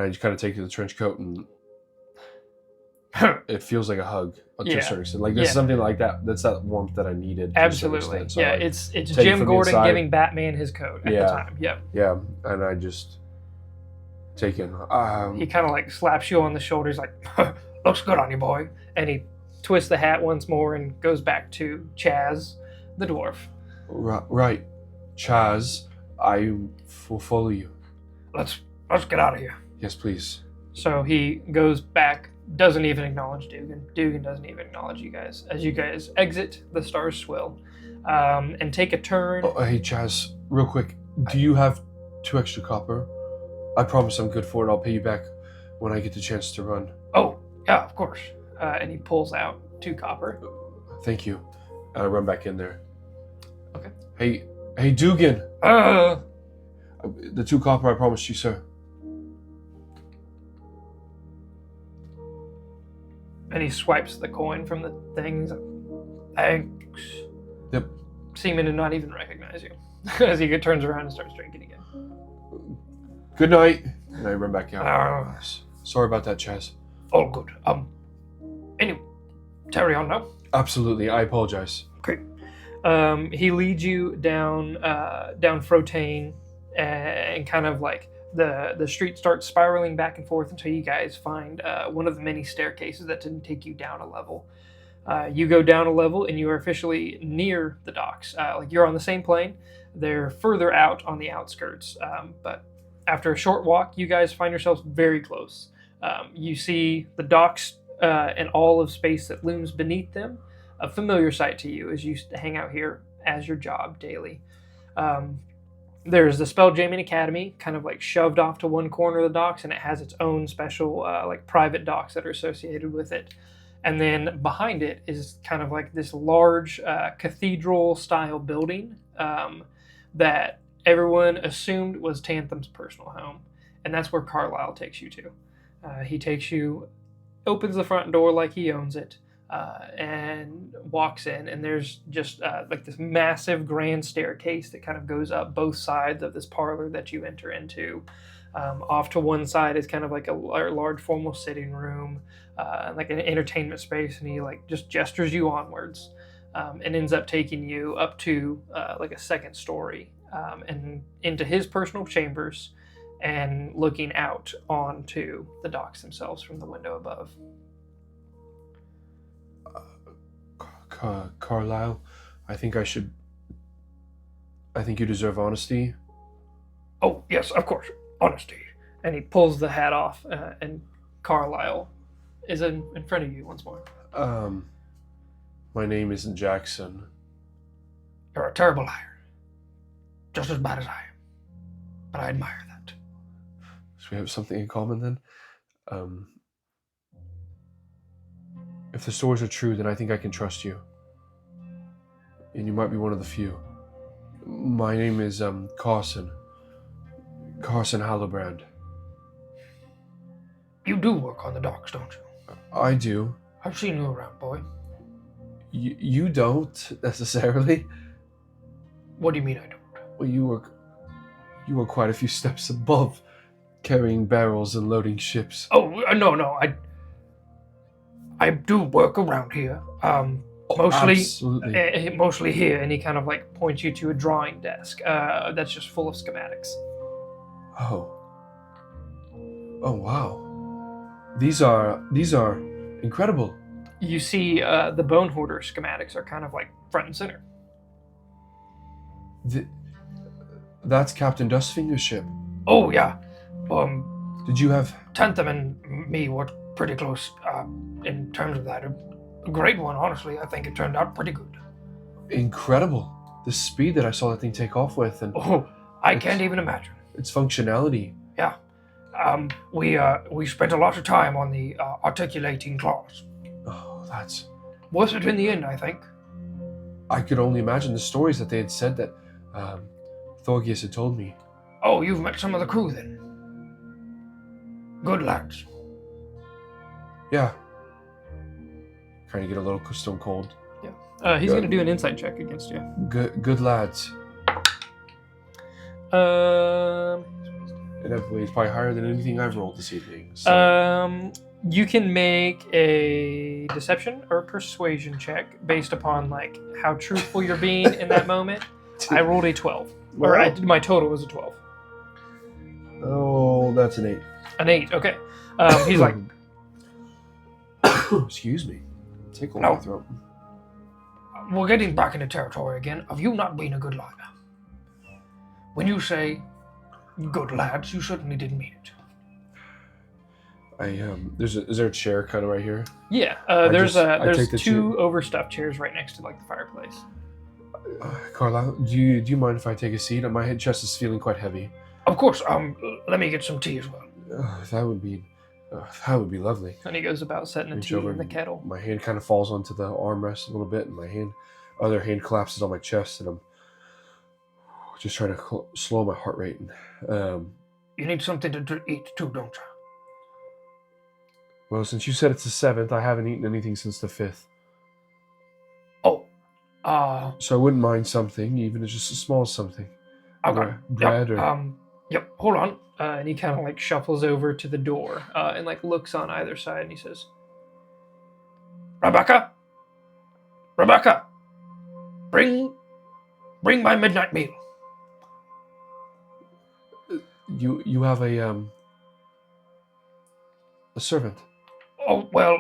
[SPEAKER 3] just kind of take the trench coat and it feels like a hug to
[SPEAKER 1] Yeah.
[SPEAKER 3] a certain extent. Like there's
[SPEAKER 1] Yeah.
[SPEAKER 3] something like that. That's that warmth that I needed. to a certain
[SPEAKER 1] Absolutely.
[SPEAKER 3] extent. So
[SPEAKER 1] Yeah,
[SPEAKER 3] I
[SPEAKER 1] it's
[SPEAKER 3] take it
[SPEAKER 1] Jim
[SPEAKER 3] from the
[SPEAKER 1] Gordon
[SPEAKER 3] inside.
[SPEAKER 1] giving Batman his coat at the time. Yep.
[SPEAKER 3] Yeah, and I just take in.
[SPEAKER 1] He kind of like slaps you on the shoulders, like, looks good on you, boy. And he twists the hat once more and goes back to Chaz, the dwarf.
[SPEAKER 3] Right, Chaz, I will follow you.
[SPEAKER 1] Let's get out of here.
[SPEAKER 3] Yes, please.
[SPEAKER 1] So he goes back, doesn't even acknowledge Dugan. Dugan doesn't even acknowledge you guys. As you guys exit the Stars Swill and take a turn.
[SPEAKER 3] Oh, hey, Chaz, real quick. Do you have 2 extra copper? I promise I'm good for it. I'll pay you back when I get the chance to run.
[SPEAKER 1] Oh, yeah, of course. And he pulls out 2 copper.
[SPEAKER 3] Thank you. And I run back in there.
[SPEAKER 1] Okay.
[SPEAKER 3] Hey, Dugan.
[SPEAKER 1] Uh,
[SPEAKER 3] The 2 copper I promised you, sir.
[SPEAKER 1] And he swipes the coin from the thing. He's like, thanks.
[SPEAKER 3] Yep.
[SPEAKER 1] Seeming to not even recognize you. As he turns around and starts drinking again.
[SPEAKER 3] Good night. And I run back out.
[SPEAKER 1] Uh,
[SPEAKER 3] Sorry about that, Chaz.
[SPEAKER 1] all good. Anyway, carry on now.
[SPEAKER 3] Absolutely. I apologize.
[SPEAKER 1] Okay. He leads you down Frotane, and kind of like the street starts spiraling back and forth until you guys find one of the many staircases that didn't take you down a level. You go down a level and you are officially near the docks. Like you're on the same plane. They're further out on the outskirts, but after a short walk, you guys find yourselves very close. You see the docks and all of space that looms beneath them, a familiar sight to you as you hang out here as your job daily. There's the Spelljamming Academy, kind of like shoved off to one corner of the docks, and it has its own special like private docks that are associated with it. And then behind it is kind of like this large cathedral-style building that everyone assumed was Tantham's personal home. And that's where Carlisle takes you to. He takes you, opens the front door like he owns it, and walks in. And there's just like this massive grand staircase that kind of goes up both sides of this parlor that you enter into. Off to one side is kind of like a large formal sitting room, like an entertainment space, and he like just gestures you onwards, and ends up taking you up to like a second story, and into his personal chambers, and looking out onto the docks themselves from the window above.
[SPEAKER 3] Carlisle, I think you deserve honesty.
[SPEAKER 1] Oh yes, of course. Honesty. And he pulls the hat off, and Carlisle is in front of you once more.
[SPEAKER 3] My name isn't Jackson.
[SPEAKER 1] You're a terrible liar. Just as bad as I am. But I admire that.
[SPEAKER 3] So we have something in common then? If the stories are true, then I think I can trust you. And you might be one of the few. My name is Carson. Carson Hallobrand.
[SPEAKER 1] You do work on the docks, don't you?
[SPEAKER 3] I do.
[SPEAKER 1] I've seen you around, boy.
[SPEAKER 3] You don't necessarily.
[SPEAKER 1] What do you mean I don't?
[SPEAKER 3] Well, you were quite a few steps above carrying barrels and loading ships.
[SPEAKER 1] Oh, no. I do work around here. Mostly here, and he kind of like points you to a drawing desk that's just full of schematics.
[SPEAKER 3] Oh wow. These are incredible.
[SPEAKER 1] You see the Bone Hoarder schematics are kind of like front and center.
[SPEAKER 3] That's Captain Dustfinger's ship.
[SPEAKER 1] Oh, yeah.
[SPEAKER 3] Did you have...
[SPEAKER 1] Tentham and me were pretty close in terms of that. A great one, honestly. I think it turned out pretty good.
[SPEAKER 3] Incredible. The speed that I saw that thing take off with. And
[SPEAKER 1] I can't even imagine.
[SPEAKER 3] Its functionality.
[SPEAKER 1] Yeah. We spent a lot of time on the articulating claws.
[SPEAKER 3] Oh, that's...
[SPEAKER 1] Worth it in the end, I think.
[SPEAKER 3] I could only imagine the stories that they had said that Thorgius had told me.
[SPEAKER 1] Oh, you've met some of the crew then? Good lads.
[SPEAKER 3] Yeah. Kind of get a little stone cold.
[SPEAKER 1] Yeah. He's going to do an insight check against you.
[SPEAKER 3] Good lads. Inevitably, it's probably higher than anything I've rolled this evening. So.
[SPEAKER 1] You can make a deception or persuasion check based upon like how truthful you're being in that moment. I rolled a 12. My total was a 12.
[SPEAKER 3] Oh, that's an 8.
[SPEAKER 1] An 8, okay. He's like...
[SPEAKER 3] Excuse me. Tickle my throat.
[SPEAKER 1] We're getting back into territory again of you not being a good liar. When you say good lads, you certainly didn't mean it.
[SPEAKER 3] Is there a chair kind of right here?
[SPEAKER 1] Yeah, there's two overstuffed chairs right next to like the fireplace.
[SPEAKER 3] Carla, do you mind if I take a seat? My head chest is feeling quite heavy.
[SPEAKER 1] Of course. Let me get some tea as well.
[SPEAKER 3] That would be lovely.
[SPEAKER 1] And he goes about setting the tea in the kettle.
[SPEAKER 3] My hand kind of falls onto the armrest a little bit, and my other hand collapses on my chest, and I'm just trying to slow my heart rate. And
[SPEAKER 1] you need something to eat too, don't you?
[SPEAKER 3] Well, since you said it's the 7th, I haven't eaten anything since the 5th.
[SPEAKER 1] Oh,
[SPEAKER 3] so I wouldn't mind something, even if it's just a small something.
[SPEAKER 1] Okay.
[SPEAKER 3] Bread
[SPEAKER 1] Yep, hold on. And he kind of like shuffles over to the door and like looks on either side and he says, Rebecca, bring my midnight meal.
[SPEAKER 3] You have a servant?
[SPEAKER 1] Oh, well,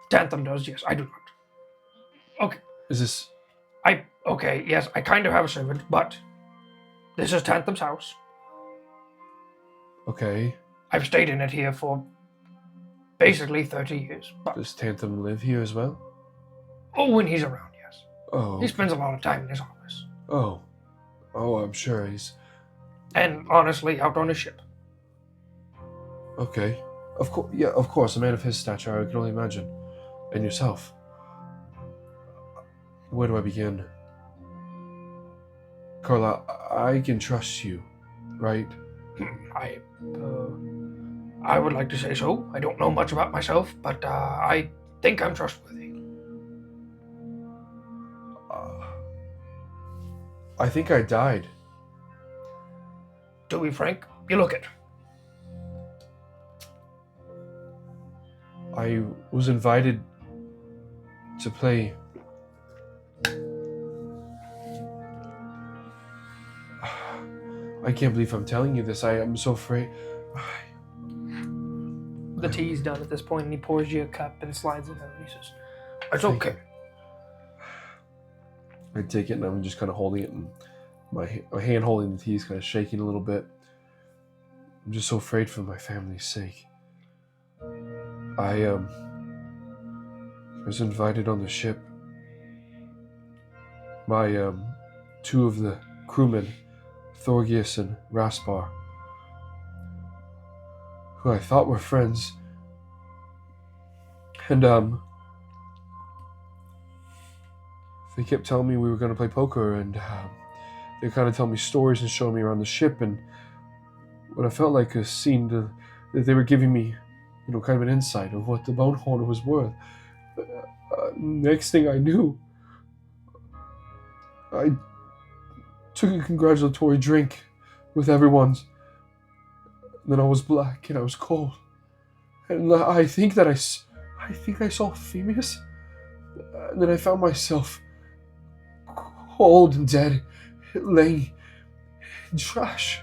[SPEAKER 1] Tantham does, yes, I do not. Okay.
[SPEAKER 3] Is this...
[SPEAKER 1] Okay, yes, I kind of have a servant, but this is Tantham's house.
[SPEAKER 3] Okay.
[SPEAKER 1] I've stayed in it here for basically 30 years. But
[SPEAKER 3] does Tantham live here as well?
[SPEAKER 1] Oh, when he's around, yes.
[SPEAKER 3] Oh.
[SPEAKER 1] He spends a lot of time in his office.
[SPEAKER 3] Oh, I'm sure he's...
[SPEAKER 1] And honestly, out on his ship.
[SPEAKER 3] Okay. Of course, a man of his stature, I can only imagine. And yourself. Where do I begin? Carla, I can trust you, right?
[SPEAKER 1] I would like to say so. I don't know much about myself, but I think I'm trustworthy.
[SPEAKER 3] I think I died.
[SPEAKER 1] To be frank, you look it.
[SPEAKER 3] I was invited to play... I can't believe I'm telling you this. I am so afraid.
[SPEAKER 1] The tea's done at this point, and he pours you a cup and slides it over, and he says, "It's okay."
[SPEAKER 3] I take it, and I'm just kind of holding it, and my hand holding the tea is kind of shaking a little bit. I'm just so afraid for my family's sake. I was invited on the ship. My two of the crewmen, Thorgius and Raspar, who I thought were friends, and they kept telling me we were going to play poker, and they kind of tell me stories and show me around the ship, and what I felt like a scene that they were giving me, kind of an insight of what the bone holder was worth. Next thing I knew, I took a congratulatory drink with everyone's. Then I was black and I was cold, and I think I saw Phemius. And then I found myself cold and dead, laying in trash.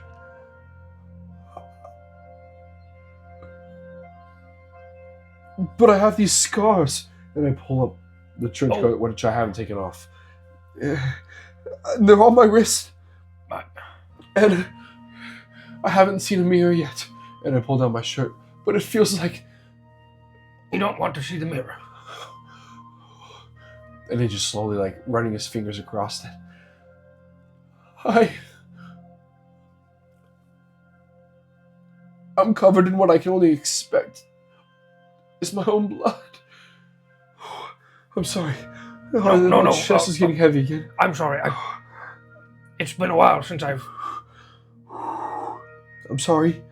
[SPEAKER 3] But I have these scars, and I pull up the trench coat, which I haven't taken off. They're on my wrist, and I haven't seen a mirror yet. And I pull down my shirt, but it feels like
[SPEAKER 1] You don't want to see the mirror.
[SPEAKER 3] And he just slowly, running his fingers across it. I'm covered in what I can only expect is my own blood. I'm sorry.
[SPEAKER 1] No.
[SPEAKER 3] My chest is getting heavy again.
[SPEAKER 1] I'm sorry. It's been a while since I've...
[SPEAKER 3] I'm sorry.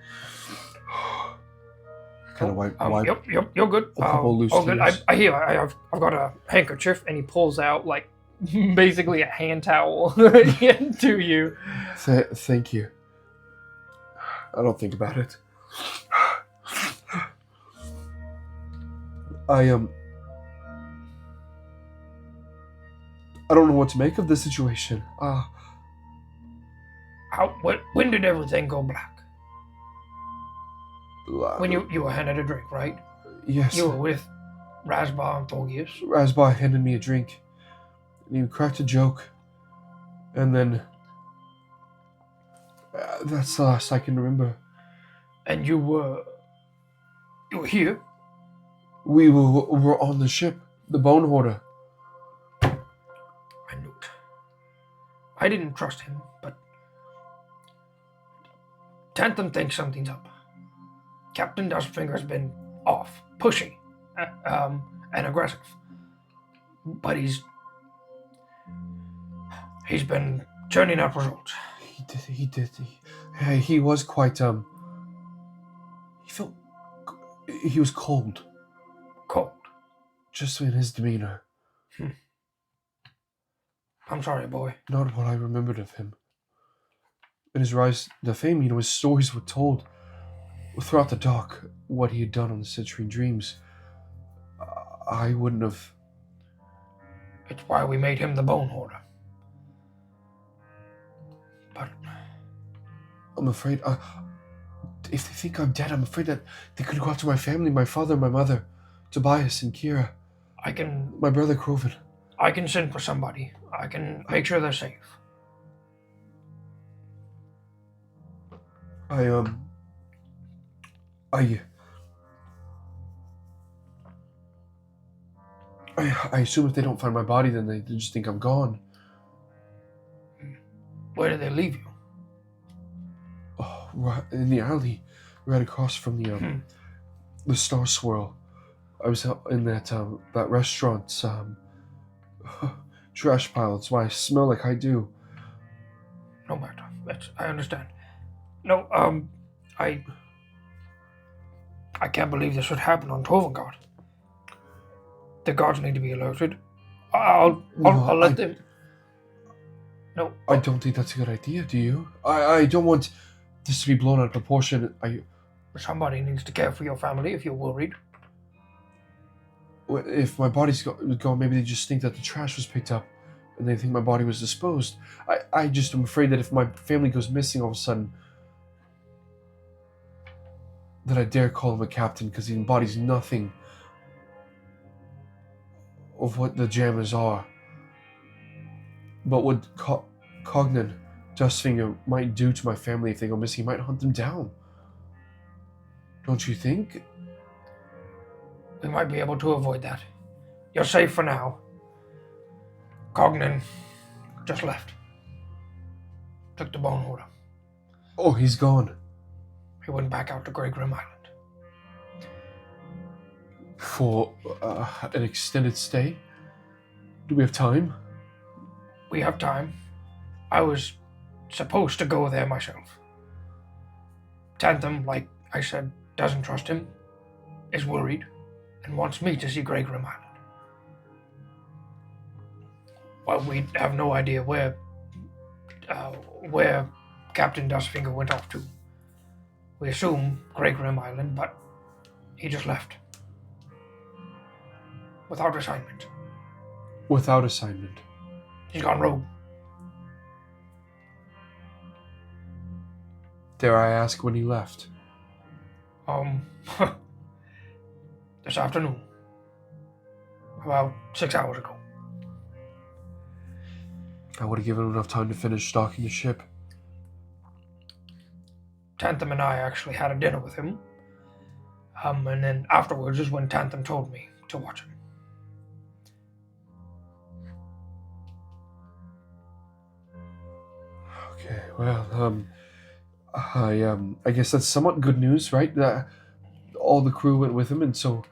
[SPEAKER 3] Kind of wipe.
[SPEAKER 1] Yep, you're good.
[SPEAKER 3] A couple loose
[SPEAKER 1] good.
[SPEAKER 3] tears.
[SPEAKER 1] I've got a handkerchief, and he pulls out basically a hand towel to you.
[SPEAKER 3] Thank you. I don't think about it. I don't know what to make of this situation.
[SPEAKER 1] When did everything go black? When you were handed a drink, right?
[SPEAKER 3] Yes.
[SPEAKER 1] You were with Rasbar and Thorgius.
[SPEAKER 3] Rasbar handed me a drink, and he cracked a joke, and then that's the last I can remember.
[SPEAKER 1] And you were here?
[SPEAKER 3] We were on the ship, the Bone Hoarder.
[SPEAKER 1] I knew it. I didn't trust him, but Tantum thinks something's up. Captain Dustfinger's been off, pushy, and aggressive. But he's been churning out results.
[SPEAKER 3] He did. He was quite, he was cold.
[SPEAKER 1] Cold.
[SPEAKER 3] Just in his demeanor.
[SPEAKER 1] I'm sorry, boy.
[SPEAKER 3] Not what I remembered of him. In his rise to fame, his stories were told throughout the dock, what he had done on the Citrine Dreams. I wouldn't have...
[SPEAKER 1] It's why we made him the Bone Hoarder. But
[SPEAKER 3] I'm afraid, if they think I'm dead, I'm afraid that they could go after my family, my father, my mother, Tobias and Kira. My brother Croven.
[SPEAKER 1] I can send for somebody. I can make sure they're safe.
[SPEAKER 3] I assume if they don't find my body, then they just think I'm gone.
[SPEAKER 1] Where did they leave you?
[SPEAKER 3] Oh, right in the alley, right across from the Star Swirl. I was out in that restaurant's trash pile. That's why I smell like I do.
[SPEAKER 1] No matter. I understand. No, I can't believe this would happen on Tovengard. The guards need to be alerted. I'll let them. No.
[SPEAKER 3] I don't think that's a good idea, do you? I don't want this to be blown out of proportion.
[SPEAKER 1] Somebody needs to care for your family if you're worried.
[SPEAKER 3] If my body's gone, maybe they just think that the trash was picked up and they think my body was disposed. I just am afraid that if my family goes missing all of a sudden, that I dare call him a captain because he embodies nothing of what the Jammers are. But what Cognan, Dustfinger, might do to my family if they go missing, he might hunt them down. Don't you think?
[SPEAKER 4] we might be able to avoid that. You're safe for now. Cognan just left. Took the bone holder.
[SPEAKER 3] Oh, he's gone.
[SPEAKER 4] He went back out to Grey Grim Island.
[SPEAKER 3] For an extended stay? Do we have time?
[SPEAKER 4] We have time. I was supposed to go there myself. Tantham, like I said, doesn't trust him, is worried, and wants me to see Grey Grim Island. Well, we have no idea where Captain Dustfinger went off to. We assume Grey Grim Island, but he just left. Without assignment.
[SPEAKER 3] Without assignment.
[SPEAKER 4] He's gone rogue.
[SPEAKER 3] Dare I ask when he left?
[SPEAKER 4] This afternoon. About 6 hours ago.
[SPEAKER 3] I would have given him enough time to finish stocking the ship.
[SPEAKER 4] Tantham and I actually had a dinner with him. And then afterwards is when Tantham told me to watch him.
[SPEAKER 3] Okay, well, I guess that's somewhat good news, right? That all the crew went with him, and so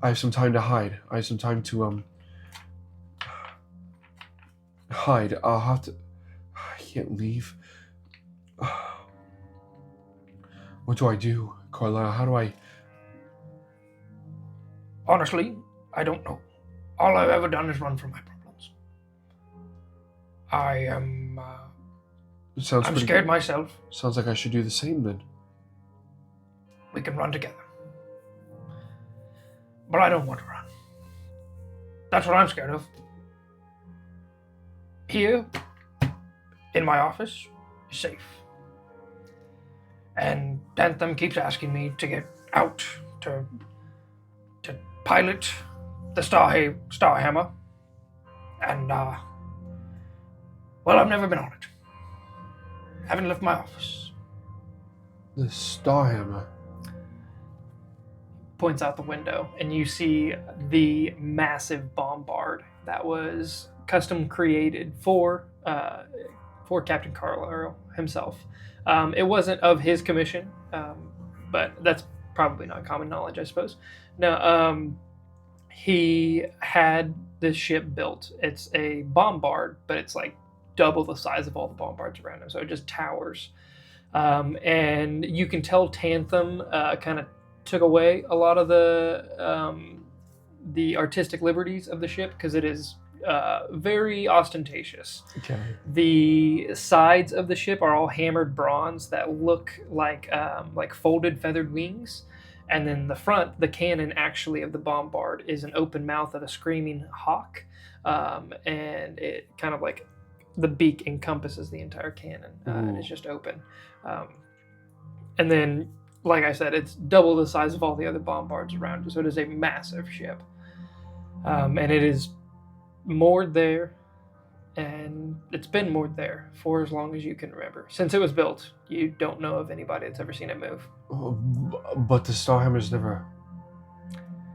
[SPEAKER 3] I have some time to hide. I have some time to hide. I'll have to. I can't leave. What do I do, Carlisle? How do I?
[SPEAKER 4] Honestly, I don't know. All I've ever done is run from my problems. I'm scared myself.
[SPEAKER 3] Sounds like I should do the same then.
[SPEAKER 4] We can run together. But I don't want to run. That's what I'm scared of. Here, in my office, is safe. And Tantham keeps asking me to get out to pilot the Starhammer. And, well, I've never been on it. Haven't left my office.
[SPEAKER 3] The Starhammer.
[SPEAKER 1] Points out the window, and you see the massive bombard that was custom created for Captain Carlisle himself. It wasn't of his commission, but that's probably not common knowledge, I suppose. No, he had this ship built. It's a bombard, but it's like double the size of all the bombards around him, so it just towers. And you can tell Tantham kind of took away a lot of the artistic liberties of the ship because it is very ostentatious.
[SPEAKER 3] Okay.
[SPEAKER 1] The sides of the ship are all hammered bronze that look like folded feathered wings, and then the front, the cannon actually of the bombard, is an open mouth of a screaming hawk, and it kind of like the beak encompasses the entire cannon, and it's just open. And then, like I said, it's double the size of all the other bombards around it, so it is a massive ship. And it is moored there, and it's been moored there for as long as you can remember. Since it was built, you don't know of anybody that's ever seen it move.
[SPEAKER 3] Oh, but the Starhammer's never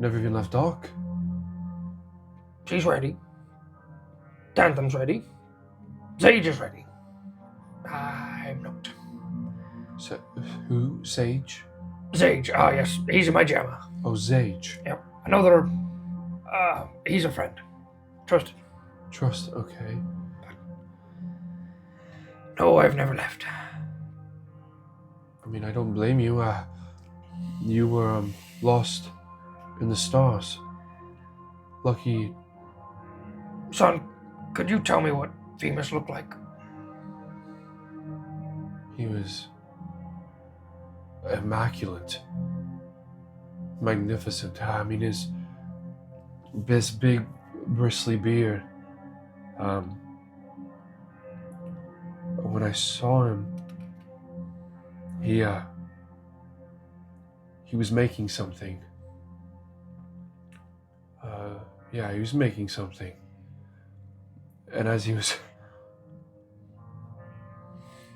[SPEAKER 3] even left dock.
[SPEAKER 4] She's ready. Tantham's ready. Sage is ready. I'm not.
[SPEAKER 3] So, who? Sage?
[SPEAKER 4] Sage, yes, he's in my jammer.
[SPEAKER 3] Oh, Sage.
[SPEAKER 4] Yep, another, he's a friend. Trusted.
[SPEAKER 3] Trust, okay.
[SPEAKER 4] No, I've never left.
[SPEAKER 3] I mean, I don't blame you. You were lost in the stars. Lucky.
[SPEAKER 4] Son, could you tell me what Femus looked like?
[SPEAKER 3] He was immaculate, magnificent. I mean, this big, bristly beard. When I saw him, he was making something. Yeah, he was making something. And as he was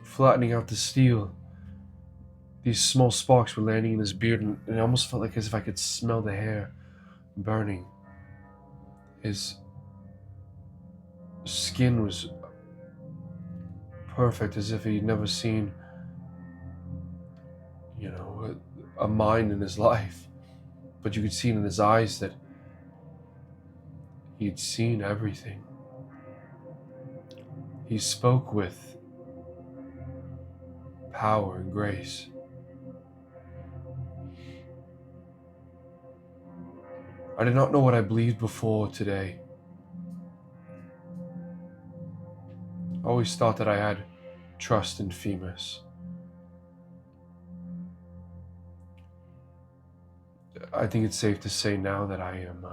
[SPEAKER 3] flattening out the steel, these small sparks were landing in his beard, and it almost felt like as if I could smell the hair burning. His skin was perfect, as if he'd never seen, a mind in his life. But you could see in his eyes that he'd seen everything. He spoke with power and grace. I did not know what I believed before today. I always thought that I had trust in Femus. I think it's safe to say now that I am,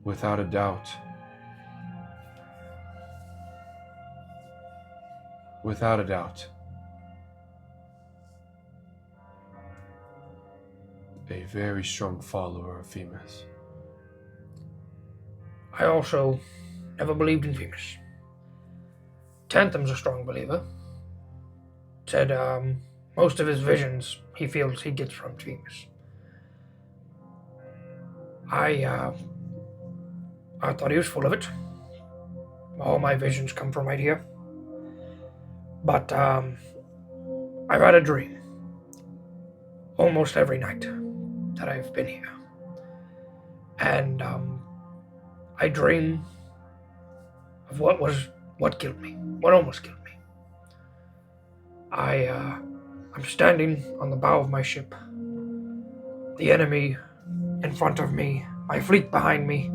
[SPEAKER 3] without a doubt, a very strong follower of Femus.
[SPEAKER 4] I also never believed in Femus. Tantham's a strong believer. Said most of his visions he feels he gets from Femus. I thought he was full of it. All my visions come from right here. But I've had a dream almost every night that I've been here. And I dream of what killed me, what almost killed me. I'm standing on the bow of my ship. The enemy in front of me, my fleet behind me.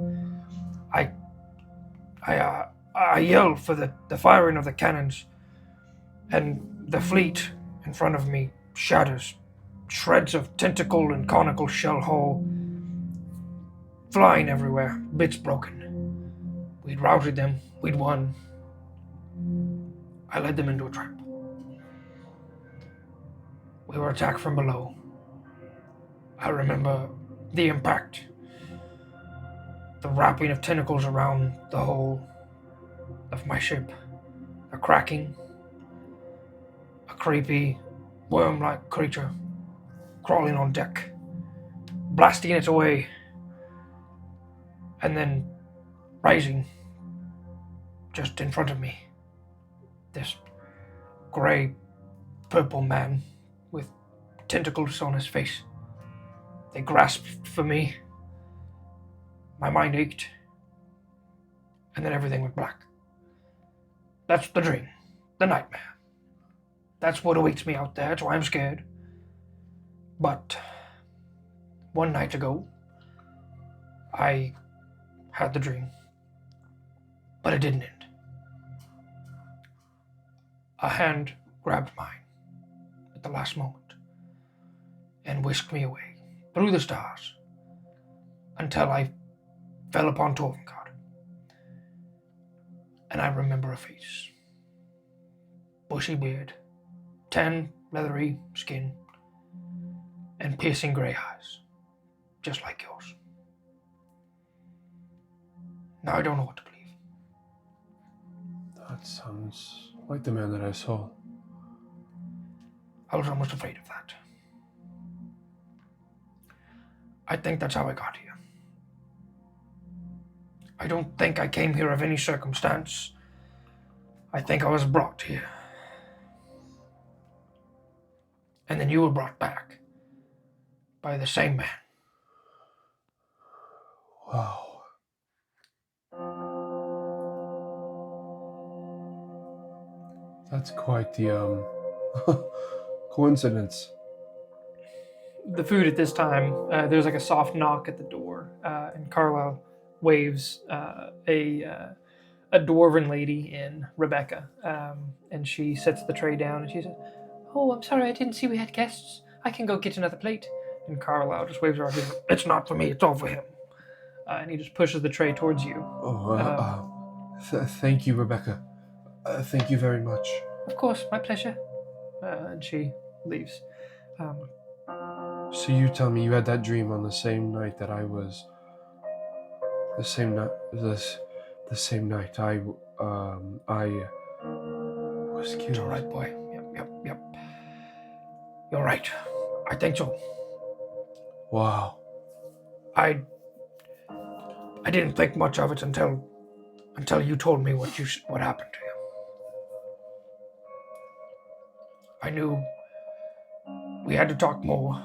[SPEAKER 4] I yell for the firing of the cannons, and the fleet in front of me shatters. Shreds of tentacle and conical shell hull flying everywhere, bits broken. We'd routed them, we'd won. I led them into a trap. We were attacked from below. I remember the impact, the wrapping of tentacles around the hull of my ship, a cracking, a creepy, worm-like creature crawling on deck, blasting it away, and then rising just in front of me. This grey, purple man with tentacles on his face. They grasped for me. My mind ached. And then everything went black. That's the dream. The nightmare. That's what awaits me out there. That's why I'm scared. But one night ago, I had the dream. But it didn't end. A hand grabbed mine at the last moment and whisked me away through the stars until I fell upon Torvengard. And I remember a face. Bushy beard, tan, leathery skin, and piercing grey eyes, just like yours. Now I don't know what to believe.
[SPEAKER 3] That sounds like the man that I saw.
[SPEAKER 4] I was almost afraid of that. I think that's how I got here. I don't think I came here of any circumstance. I think I was brought here. And then you were brought back by the same man.
[SPEAKER 3] Wow. That's quite the coincidence.
[SPEAKER 1] The food at this time, there's like a soft knock at the door, and Carlisle waves a dwarven lady in, Rebecca, and she sets the tray down and she says, "Oh, I'm sorry, I didn't see we had guests. I can go get another plate." And Carlisle just waves her off.
[SPEAKER 4] It's not for me, it's all for him.
[SPEAKER 1] And he just pushes the tray towards you.
[SPEAKER 3] Thank you, Rebecca. Thank you very much.
[SPEAKER 1] Of course, my pleasure. And she leaves.
[SPEAKER 3] So you tell me you had that dream on the same night that I was. The same night I was killed.
[SPEAKER 4] It's all right, boy. You're right. I think so.
[SPEAKER 3] Wow.
[SPEAKER 4] I didn't think much of it until you told me what happened to you. I knew we had to talk more.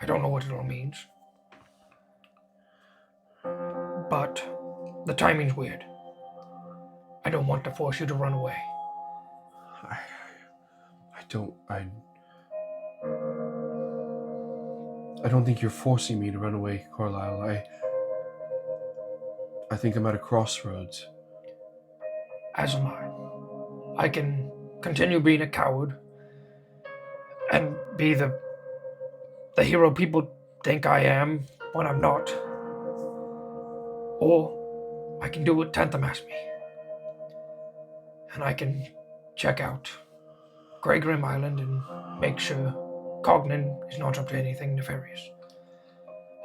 [SPEAKER 4] I don't know what it all means. But the timing's weird. I don't want to force you to run away.
[SPEAKER 3] I don't think you're forcing me to run away, Carlisle. I think I'm at a crossroads.
[SPEAKER 4] As am I. I can continue being a coward and be the hero people think I am when I'm not. Or I can do what Tantham asked me. And I can check out Grey Grim Island and make sure Cognan is not up to anything nefarious.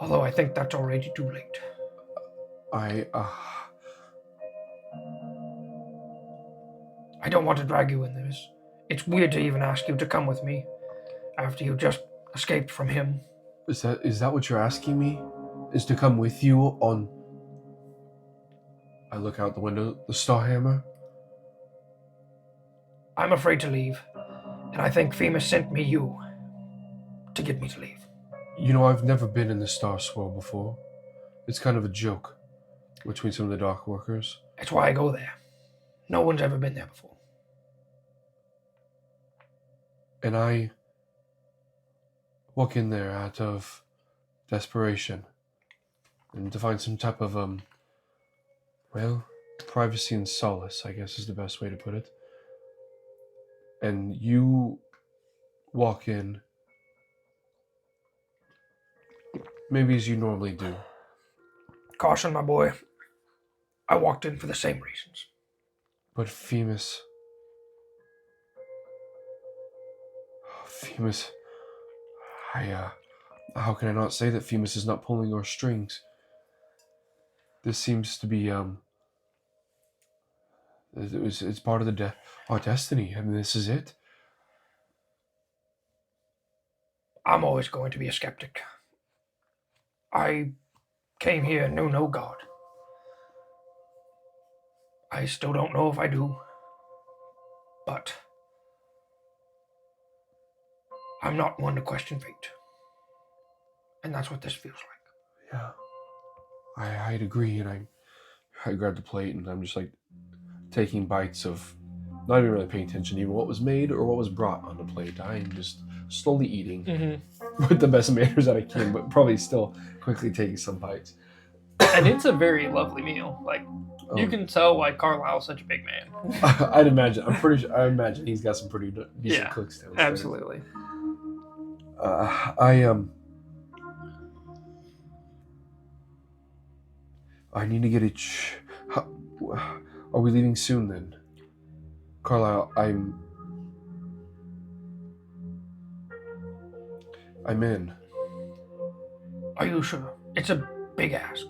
[SPEAKER 4] Although I think that's already too late.
[SPEAKER 3] I
[SPEAKER 4] don't want to drag you in this. It's weird to even ask you to come with me after you just escaped from him.
[SPEAKER 3] Is that what you're asking me? Is to come with you on... I look out the window, the Starhammer?
[SPEAKER 4] I'm afraid to leave, and I think FEMA sent me you to get me to leave.
[SPEAKER 3] You know, I've never been in the Star Swirl before. It's kind of a joke between some of the dock workers.
[SPEAKER 4] That's why I go there. No one's ever been there before.
[SPEAKER 3] And I walk in there out of desperation and to find some type of, privacy and solace, I guess is the best way to put it. And you walk in, maybe as you normally do.
[SPEAKER 4] Caution, my boy. I walked in for the same reasons.
[SPEAKER 3] But Femus, how can I not say that Femus is not pulling our strings? This seems to be, it's part of our destiny. I mean, this is it.
[SPEAKER 4] I'm always going to be a skeptic. I came here and knew no God. I still don't know if I do. But I'm not one to question fate. And that's what this feels like.
[SPEAKER 3] Yeah. I'd agree, and I grabbed the plate and I'm just like taking bites of, not even really paying attention to even what was made or what was brought on the plate. I'm just slowly eating with the best manners that I can, but probably still quickly taking some bites.
[SPEAKER 1] And it's a very lovely meal. Like, you can tell why Carlisle's such a big man.
[SPEAKER 3] I'd imagine. I imagine he's got some pretty decent cooks downstairs.
[SPEAKER 1] Absolutely.
[SPEAKER 3] I need to get it. Are we leaving soon then? Carlisle, I'm in.
[SPEAKER 4] Are you sure? It's a big ask.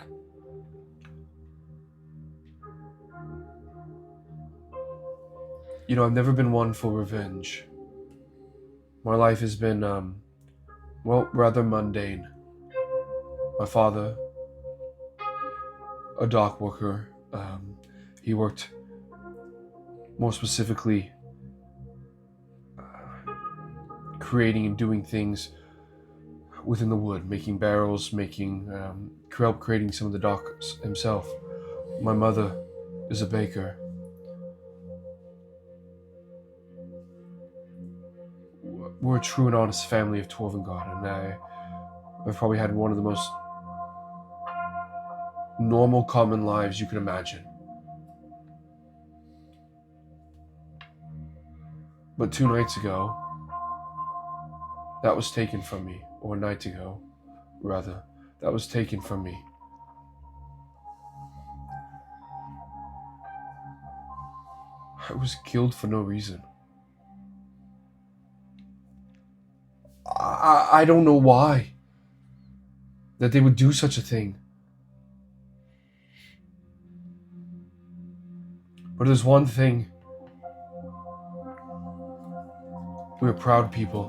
[SPEAKER 3] You know, I've never been one for revenge. My life has been, rather mundane. My father, a dock worker, he worked more specifically creating and doing things within the wood, making barrels, help creating some of the docks himself. My mother is a baker. We're a true and honest family of Dwarvengard, and I've probably had one of the most normal, common lives you can imagine. But 2 nights ago, that was taken from me, or a night ago, rather, that was taken from me. I was killed for no reason. I don't know why that they would do such a thing. But there's one thing We're proud people.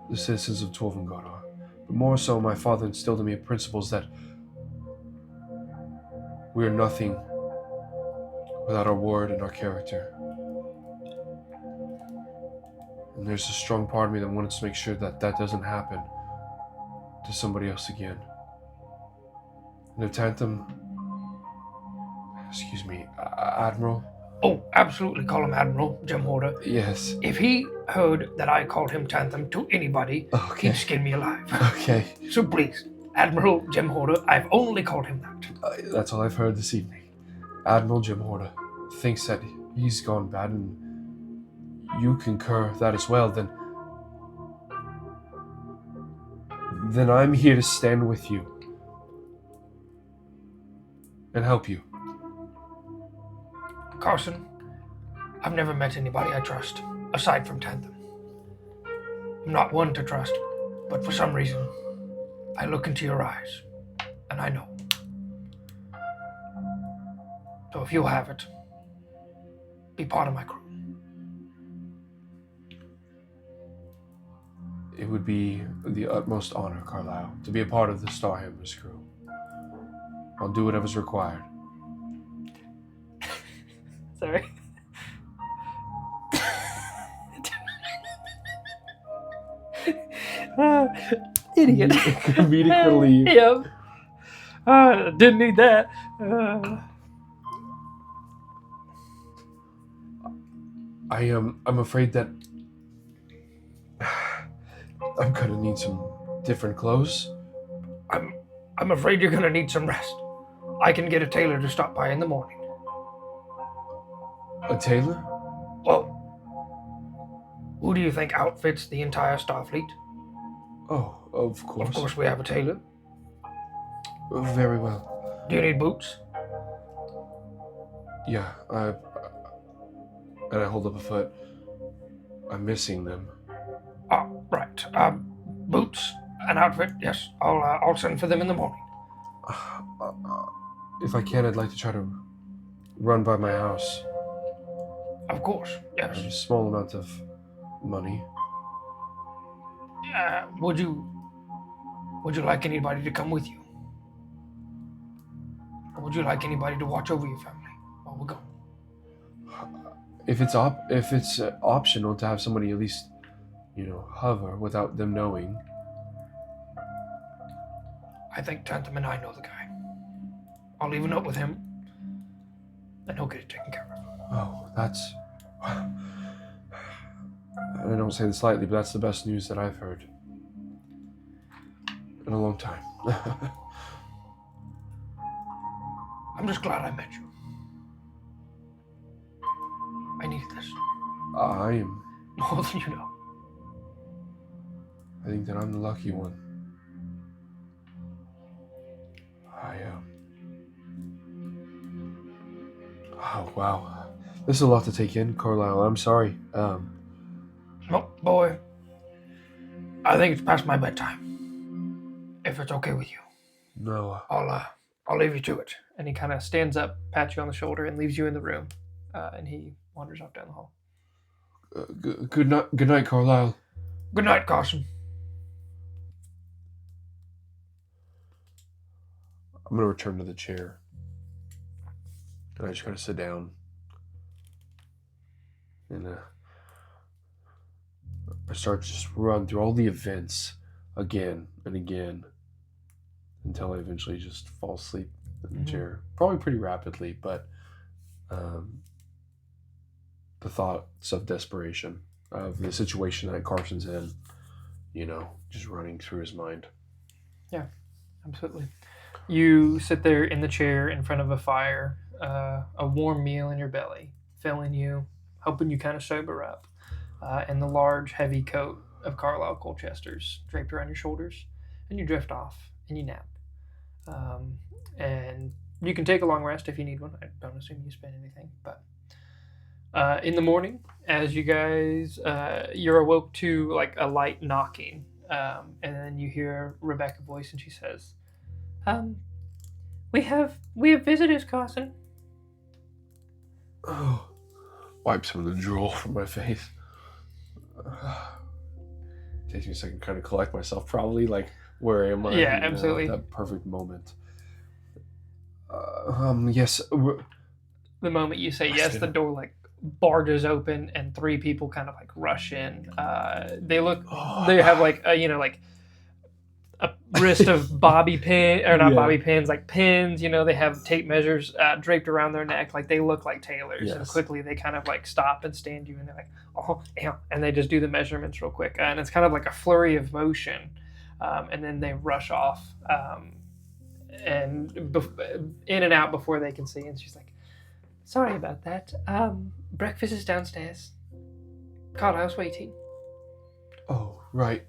[SPEAKER 3] The citizens of Torvengard are. But more so, my father instilled in me principles that we are nothing without our word and our character. And there's a strong part of me that wants to make sure that that doesn't happen to somebody else again. And if Tantum, excuse me, Admiral?
[SPEAKER 4] Oh, absolutely call him Admiral, Jim Horder.
[SPEAKER 3] Yes.
[SPEAKER 4] If he heard that I called him Tantum to anybody,
[SPEAKER 3] Okay.
[SPEAKER 4] he'd skin me alive.
[SPEAKER 3] Okay.
[SPEAKER 4] So please, Admiral Jim Horder, I've only called him that.
[SPEAKER 3] That's all I've heard this evening. Admiral Jim Horder thinks that he's gone bad, and you concur that as well, then I'm here to stand with you and help you.
[SPEAKER 4] Carson, I've never met anybody I trust, aside from Tantum. I'm not one to trust, but for some reason, I look into your eyes, and I know. So if you'll have it, be part of my crew.
[SPEAKER 3] It would be the utmost honor, Carlisle, to be a part of the Starhammer's crew. I'll do whatever's required.
[SPEAKER 1] Sorry. Idiot.
[SPEAKER 3] Comedic relief.
[SPEAKER 1] Yep. Didn't need that.
[SPEAKER 3] I'm afraid that I'm gonna need some different clothes.
[SPEAKER 4] I'm afraid you're gonna need some rest. I can get a tailor to stop by in the morning.
[SPEAKER 3] A tailor?
[SPEAKER 4] Well, who do you think outfits the entire Starfleet?
[SPEAKER 3] Oh, of course.
[SPEAKER 4] Of course we have a tailor.
[SPEAKER 3] Very well.
[SPEAKER 4] Do you need boots?
[SPEAKER 3] Yeah, and I hold up a foot. I'm missing them.
[SPEAKER 4] Oh, right. Boots, an outfit, yes. I'll send for them in the morning.
[SPEAKER 3] If I can, I'd like to try to run by my house.
[SPEAKER 4] Of course, yes.
[SPEAKER 3] A small amount of money.
[SPEAKER 4] Would you like anybody to come with you? Or would you like anybody to watch over your family while we're gone?
[SPEAKER 3] If it's optional to have somebody at least, hover without them knowing.
[SPEAKER 4] I think Tantum and I know the guy. I'll leave a note with him, and he'll get it taken care of.
[SPEAKER 3] Oh, that's... I don't say this lightly, but that's the best news that I've heard in a long time.
[SPEAKER 4] I'm just glad I met you. I needed this.
[SPEAKER 3] I am.
[SPEAKER 4] More than you know.
[SPEAKER 3] I think that I'm the lucky one. Oh, wow. This is a lot to take in, Carlisle. I'm sorry.
[SPEAKER 4] Oh, boy. I think it's past my bedtime. If it's okay with you.
[SPEAKER 3] No.
[SPEAKER 4] I'll leave you to it.
[SPEAKER 1] And he kind of stands up, pats you on the shoulder, and leaves you in the room. And he wanders off down the hall.
[SPEAKER 3] Good night, Carlisle.
[SPEAKER 4] Good night, Carson.
[SPEAKER 3] I'm going to return to the chair. And I just kind of sit down. And I start to just run through all the events again and again until I eventually just fall asleep in the chair. Probably pretty rapidly, but the thoughts of desperation, of the situation that Carson's in, just running through his mind.
[SPEAKER 1] Yeah, absolutely. You sit there in the chair in front of a fire, a warm meal in your belly, filling you, helping you kind of sober up, and the large, heavy coat of Carlisle Colchester's draped around your shoulders, and you drift off and you nap. And you can take a long rest if you need one. I don't assume you spend anything, but in the morning, as you guys, you're awoke to like a light knocking, and then you hear Rebecca's voice, and she says, "We have visitors, Carson."
[SPEAKER 3] Oh, wipe some of the drool from my face. Takes me a second to kind of collect myself. Probably like, where am I?
[SPEAKER 1] Yeah, absolutely.
[SPEAKER 3] That perfect moment. Yes.
[SPEAKER 1] The moment you say yes, the door like barges open and three people kind of like rush in. They have like like a wrist of bobby pin or not
[SPEAKER 3] Yeah.
[SPEAKER 1] bobby pins, like pins. They have tape measures draped around their neck, like they look like tailors. And
[SPEAKER 3] Yes.
[SPEAKER 1] quickly they kind of like stop and stand you, and they're like, oh, yeah, and they just do the measurements real quick, and it's kind of like a flurry of motion, and then they rush off, and in and out before they can see. And she's like, sorry about that. Breakfast is downstairs. Carlisle's waiting.
[SPEAKER 3] Oh, right.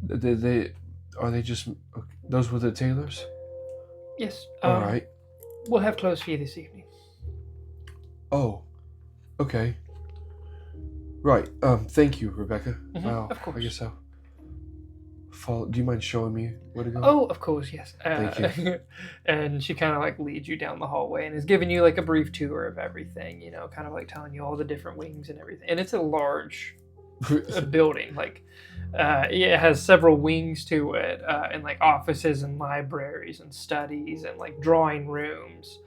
[SPEAKER 3] They are they just those were the tailors?
[SPEAKER 1] Yes.
[SPEAKER 3] All right.
[SPEAKER 1] We'll have clothes for you this evening.
[SPEAKER 3] Oh, okay. Right. Thank you, Rebecca. Wow.
[SPEAKER 1] of course.
[SPEAKER 3] I guess I'll follow. Do you mind showing me where to go?
[SPEAKER 1] Oh, of course, yes.
[SPEAKER 3] Thank you.
[SPEAKER 1] And she kind of like leads you down the hallway and is giving you like a brief tour of everything, kind of like telling you all the different wings and everything. And it's a large building. Like, it has several wings to it, and like offices and libraries and studies and like drawing rooms.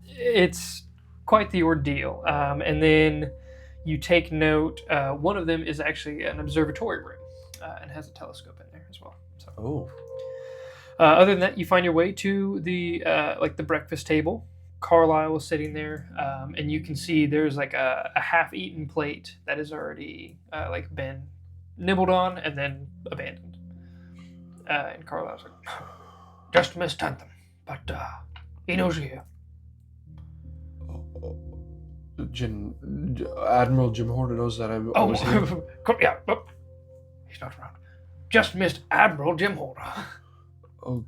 [SPEAKER 1] It's quite the ordeal. And then you take note, one of them is actually an observatory room, and has a telescope in there as well. So,
[SPEAKER 3] Oh.
[SPEAKER 1] other than that, you find your way to the the breakfast table. Carlisle is sitting there, and you can see there's like a half-eaten plate that has already like been nibbled on and then abandoned. And Carlisle's like,
[SPEAKER 4] Just missed Anthem, but he knows you're here.
[SPEAKER 3] Admiral Jim Horner knows that I was here.
[SPEAKER 4] Yeah. Oh, he's not around. Just missed Admiral Jim Holder.
[SPEAKER 3] Oh,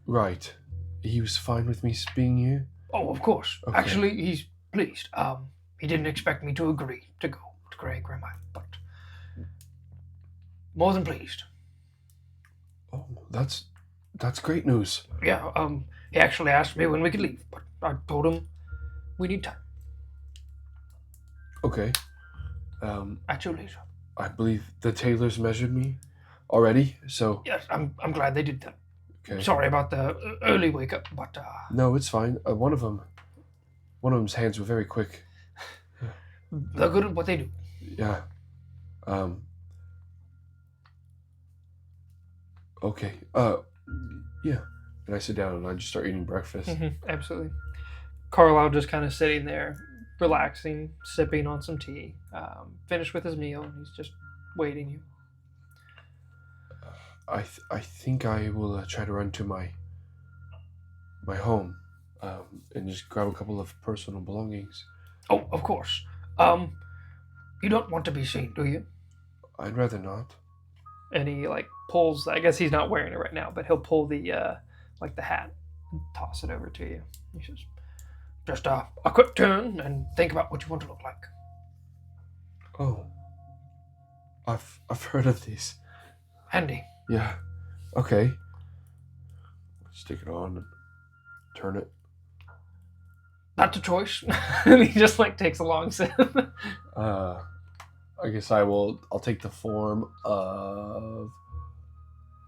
[SPEAKER 3] right. He was fine with me being here.
[SPEAKER 4] Oh, of course.
[SPEAKER 3] Okay.
[SPEAKER 4] Actually, he's pleased. He didn't expect me to agree to go to Grey Grimite, but more than pleased.
[SPEAKER 3] Oh, that's great news.
[SPEAKER 4] Yeah. He actually asked me when we could leave, but I told him we need time.
[SPEAKER 3] Okay.
[SPEAKER 4] At your leisure.
[SPEAKER 3] I believe the tailors measured me already, so
[SPEAKER 4] Yes, I'm glad they did that.
[SPEAKER 3] okay.
[SPEAKER 4] Sorry about the early wake up, but
[SPEAKER 3] No, it's fine. One of them's hands were very quick.
[SPEAKER 4] they're good at what they do.
[SPEAKER 3] Yeah. Okay. Yeah. And I sit down and I just start eating breakfast.
[SPEAKER 1] Absolutely. Carlisle just kind of sitting there, relaxing, sipping on some tea. Finished with his meal, and he's just waiting you.
[SPEAKER 3] I think I will try to run to my home, and just grab a couple of personal belongings.
[SPEAKER 4] Oh, of course. You don't want to be seen, do you?
[SPEAKER 3] I'd rather not.
[SPEAKER 1] And he like pulls. I guess he's not wearing it right now, but he'll pull the the hat and toss it over to you. He says,
[SPEAKER 4] Just a quick turn and think about what you want to look like.
[SPEAKER 3] Oh. I've heard of these.
[SPEAKER 4] Handy.
[SPEAKER 3] Yeah. Okay. Stick it on and turn it.
[SPEAKER 4] That's a choice.
[SPEAKER 1] And he just like takes a long sip.
[SPEAKER 3] I guess I'll take the form of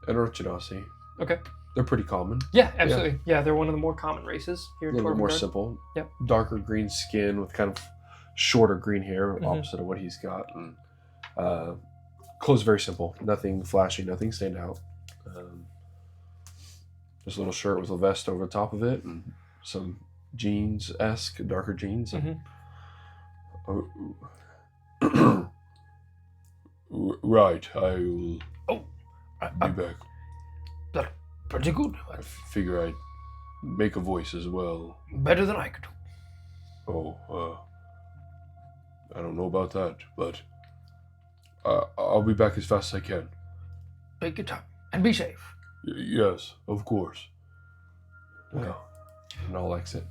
[SPEAKER 3] an Urchinaci.
[SPEAKER 1] Okay.
[SPEAKER 3] They're pretty common.
[SPEAKER 1] Yeah, absolutely. Yeah, they're one of the more common races here
[SPEAKER 3] A
[SPEAKER 1] in
[SPEAKER 3] little bit more
[SPEAKER 1] Torvengard.
[SPEAKER 3] simple.
[SPEAKER 1] Yep.
[SPEAKER 3] Darker green skin with kind of shorter green hair,
[SPEAKER 1] Mhm.
[SPEAKER 3] opposite of what he's got. And clothes very simple. Nothing flashy, nothing stand out. Just a little shirt with a vest over the top of it and some jeans-esque, darker jeans. And, right, I'll be back.
[SPEAKER 4] Pretty good.
[SPEAKER 3] I figure I'd make a voice as well.
[SPEAKER 4] Better than I could do.
[SPEAKER 3] Oh, I don't know about that, but I'll be back as fast as I can.
[SPEAKER 4] Take your time. And be safe.
[SPEAKER 3] Yes, of course.
[SPEAKER 1] Okay.
[SPEAKER 3] And I'll exit.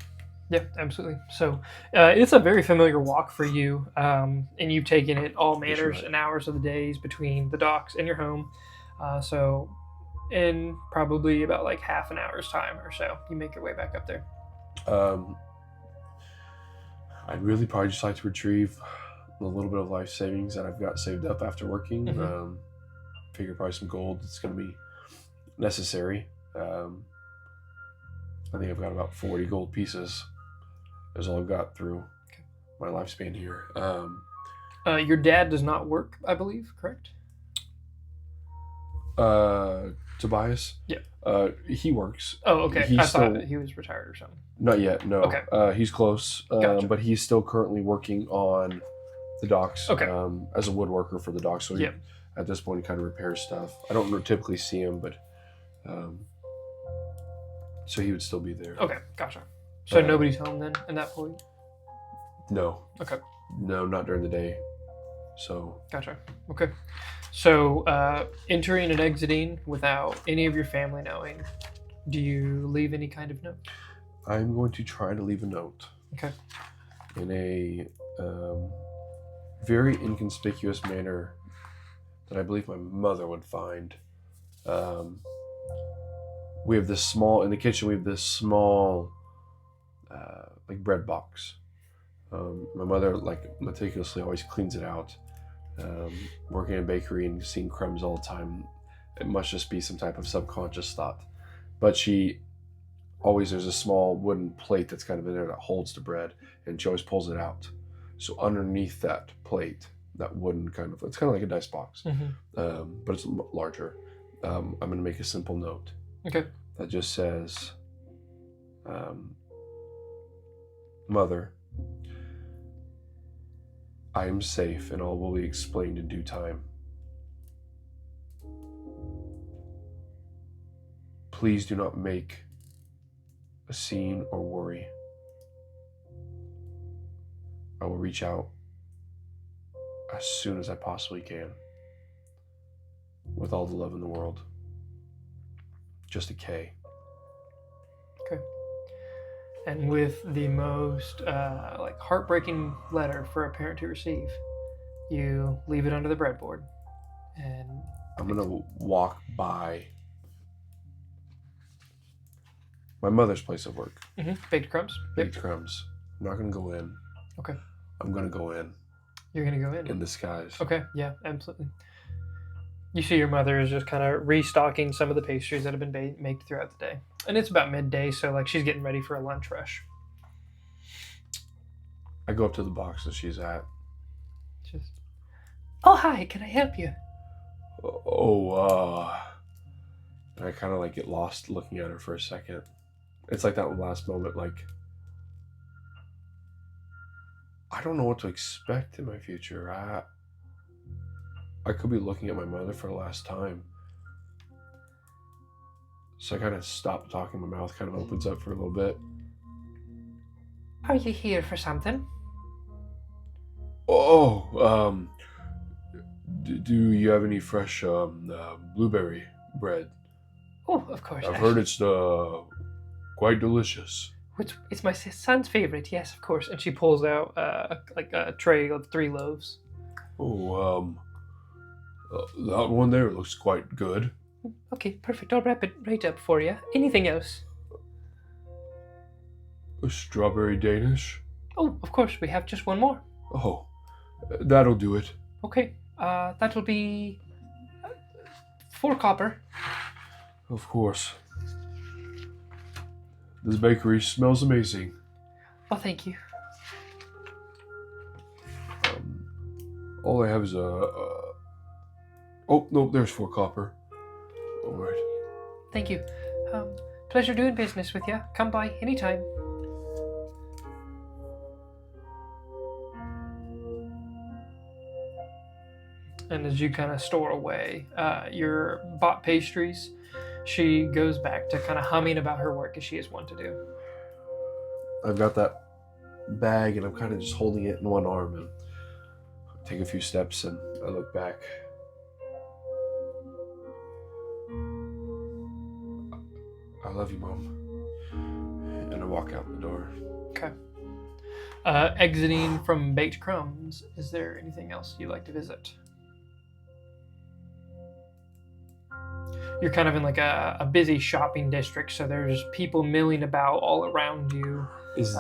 [SPEAKER 1] Yeah, absolutely. So it's a very familiar walk for you, and you've taken it all manners
[SPEAKER 3] right.
[SPEAKER 1] and hours of the days between the docks and your home. So in probably about like half an hour's time or so, you make your way back up there.
[SPEAKER 3] I'd really probably just like to retrieve a little bit of life savings that I've got saved up after working.
[SPEAKER 1] Mhm.
[SPEAKER 3] Figure probably some gold that's going to be necessary. I think I've got about 40 gold pieces. That's all I've got through my lifespan here.
[SPEAKER 1] Your dad does not work, I believe, correct?
[SPEAKER 3] Tobias?
[SPEAKER 1] Yeah.
[SPEAKER 3] He works.
[SPEAKER 1] Oh, okay.
[SPEAKER 3] He's
[SPEAKER 1] I thought
[SPEAKER 3] still-
[SPEAKER 1] he was retired or something.
[SPEAKER 3] Not yet, no.
[SPEAKER 1] Okay.
[SPEAKER 3] He's close,
[SPEAKER 1] Gotcha.
[SPEAKER 3] but he's still currently working on the docks
[SPEAKER 1] Okay.
[SPEAKER 3] as a woodworker for the docks. So he,
[SPEAKER 1] Yep.
[SPEAKER 3] at this point, he kind of repairs stuff. I don't typically see him, but so he would still be there.
[SPEAKER 1] Okay, gotcha. So
[SPEAKER 3] Uh,
[SPEAKER 1] nobody's home then at that point?
[SPEAKER 3] No.
[SPEAKER 1] Okay.
[SPEAKER 3] No, not during the day. So
[SPEAKER 1] Gotcha. Okay. So entering and exiting without any of your family knowing, do you leave any kind of note?
[SPEAKER 3] I'm going to try to leave a note.
[SPEAKER 1] Okay.
[SPEAKER 3] In a very inconspicuous manner that I believe my mother would find. We have this small, in the kitchen, we have this small, like bread box. My mother, like, meticulously always cleans it out. Working in a bakery and seeing crumbs all the time, it must just be some type of subconscious thought. But she always, there's a small wooden plate that's kind of in there that holds the bread, and she always pulls it out. So underneath that plate, that wooden kind of, it's kind of like a dice box, but it's larger. I'm going to make a simple note.
[SPEAKER 1] Okay.
[SPEAKER 3] That just says, Mother, I am safe and all will be explained in due time. Please do not make a scene or worry. I will reach out as soon as I possibly can. With all the love in the world. Just a K.
[SPEAKER 1] Okay. And with the most like heartbreaking letter for a parent to receive, you leave it under the breadboard, and
[SPEAKER 3] I'm gonna walk by my mother's place of work.
[SPEAKER 1] baked crumbs.
[SPEAKER 3] Baked crumbs. I'm not gonna go in.
[SPEAKER 1] Okay.
[SPEAKER 3] I'm gonna go in
[SPEAKER 1] You're gonna go in.
[SPEAKER 3] disguise.
[SPEAKER 1] Okay. Yeah. Absolutely. You see, your mother is just kind of restocking some of the pastries that have been made throughout the day, and it's about midday, so like she's getting ready for a lunch rush.
[SPEAKER 3] I go up to the box that she's at.
[SPEAKER 1] Just, oh hi, can I help you?
[SPEAKER 3] And I kind of like get lost looking at her for a second. It's like that last moment, like, I don't know what to expect in my future. I could be looking at my mother for the last time. So I kind of stop talking. My mouth kind of opens up for a little bit.
[SPEAKER 1] Are you here for something?
[SPEAKER 3] Do you have any fresh blueberry bread?
[SPEAKER 1] Oh, of course.
[SPEAKER 3] I've heard it's quite delicious.
[SPEAKER 1] It's my son's favorite. Yes, of course. And she pulls out like a tray of 3 loaves.
[SPEAKER 3] That one there looks quite good.
[SPEAKER 1] Okay, perfect. I'll wrap it right up for you. Anything else?
[SPEAKER 3] A strawberry Danish?
[SPEAKER 1] Oh, of course. We have just one more.
[SPEAKER 3] Oh, that'll do it.
[SPEAKER 1] Okay. That'll be 4 copper.
[SPEAKER 3] Of course. This bakery smells amazing.
[SPEAKER 1] Oh, thank you.
[SPEAKER 3] All I have is oh, no, there's 4 copper. All right.
[SPEAKER 1] Thank you. Pleasure doing business with you. Come by anytime. And as you kind of store away your bought pastries, she goes back to kind of humming about her work as she is wont to do.
[SPEAKER 3] I've got that bag and I'm kind of just holding it in one arm and I take a few steps and I look back. I love you, Mom. And I walk out the door.
[SPEAKER 1] Okay. Exiting from Baked Crumbs, is there anything else you'd like to visit? You're kind of in like a busy shopping district, so there's people milling about all around you.
[SPEAKER 3] Is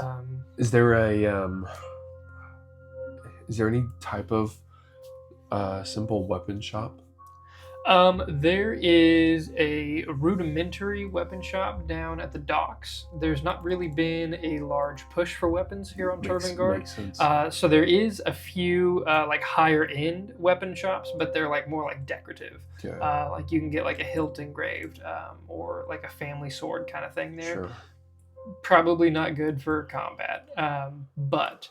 [SPEAKER 3] there a Is there any type of simple weapon shop?
[SPEAKER 1] There is a rudimentary weapon shop down at the docks. There's not really been a large push for weapons here on Turvengard.
[SPEAKER 3] Makes sense.
[SPEAKER 1] So there is a few like higher end weapon shops, but they're like more like decorative.
[SPEAKER 3] Okay.
[SPEAKER 1] Like you can get like a hilt engraved or like a family sword kind of thing there.
[SPEAKER 3] Sure.
[SPEAKER 1] Probably not good for combat, but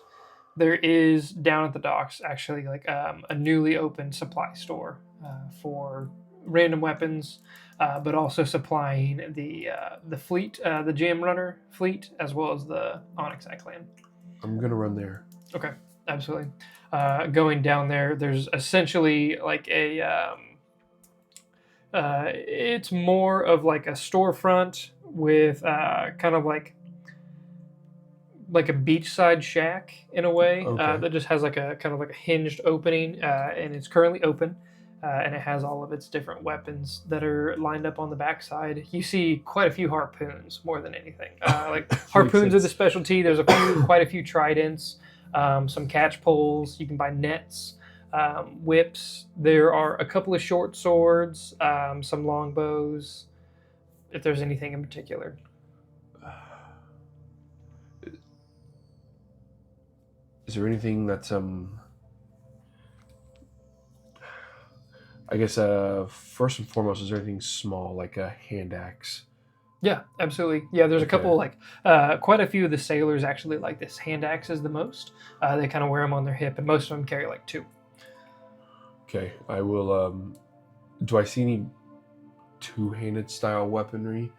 [SPEAKER 1] there is down at the docks actually like a newly opened supply store for random weapons, but also supplying the fleet, the Gem Runner fleet, as well as the Onyx clan.
[SPEAKER 3] I'm gonna run there.
[SPEAKER 1] Okay, absolutely. Going down there, there's essentially like a it's more of like a storefront with kind of like a beachside shack in a way.
[SPEAKER 3] Okay.
[SPEAKER 1] That just has like a kind of like a hinged opening, and it's currently open, and it has all of its different weapons that are lined up on the backside. You see quite a few harpoons more than anything. Like harpoons are the specialty. There's quite a few tridents, some catch poles. You can buy nets, whips. There are a couple of short swords, some long bows. If there's anything in particular.
[SPEAKER 3] Is there anything that's I guess first and foremost, is there anything small like a hand axe?
[SPEAKER 1] Yeah, absolutely. Yeah, there's a couple like quite a few of the sailors actually like this hand axes the most. They kind of wear them on their hip, and most of them carry like two.
[SPEAKER 3] Okay, I will. Do I see any two-handed style weaponry,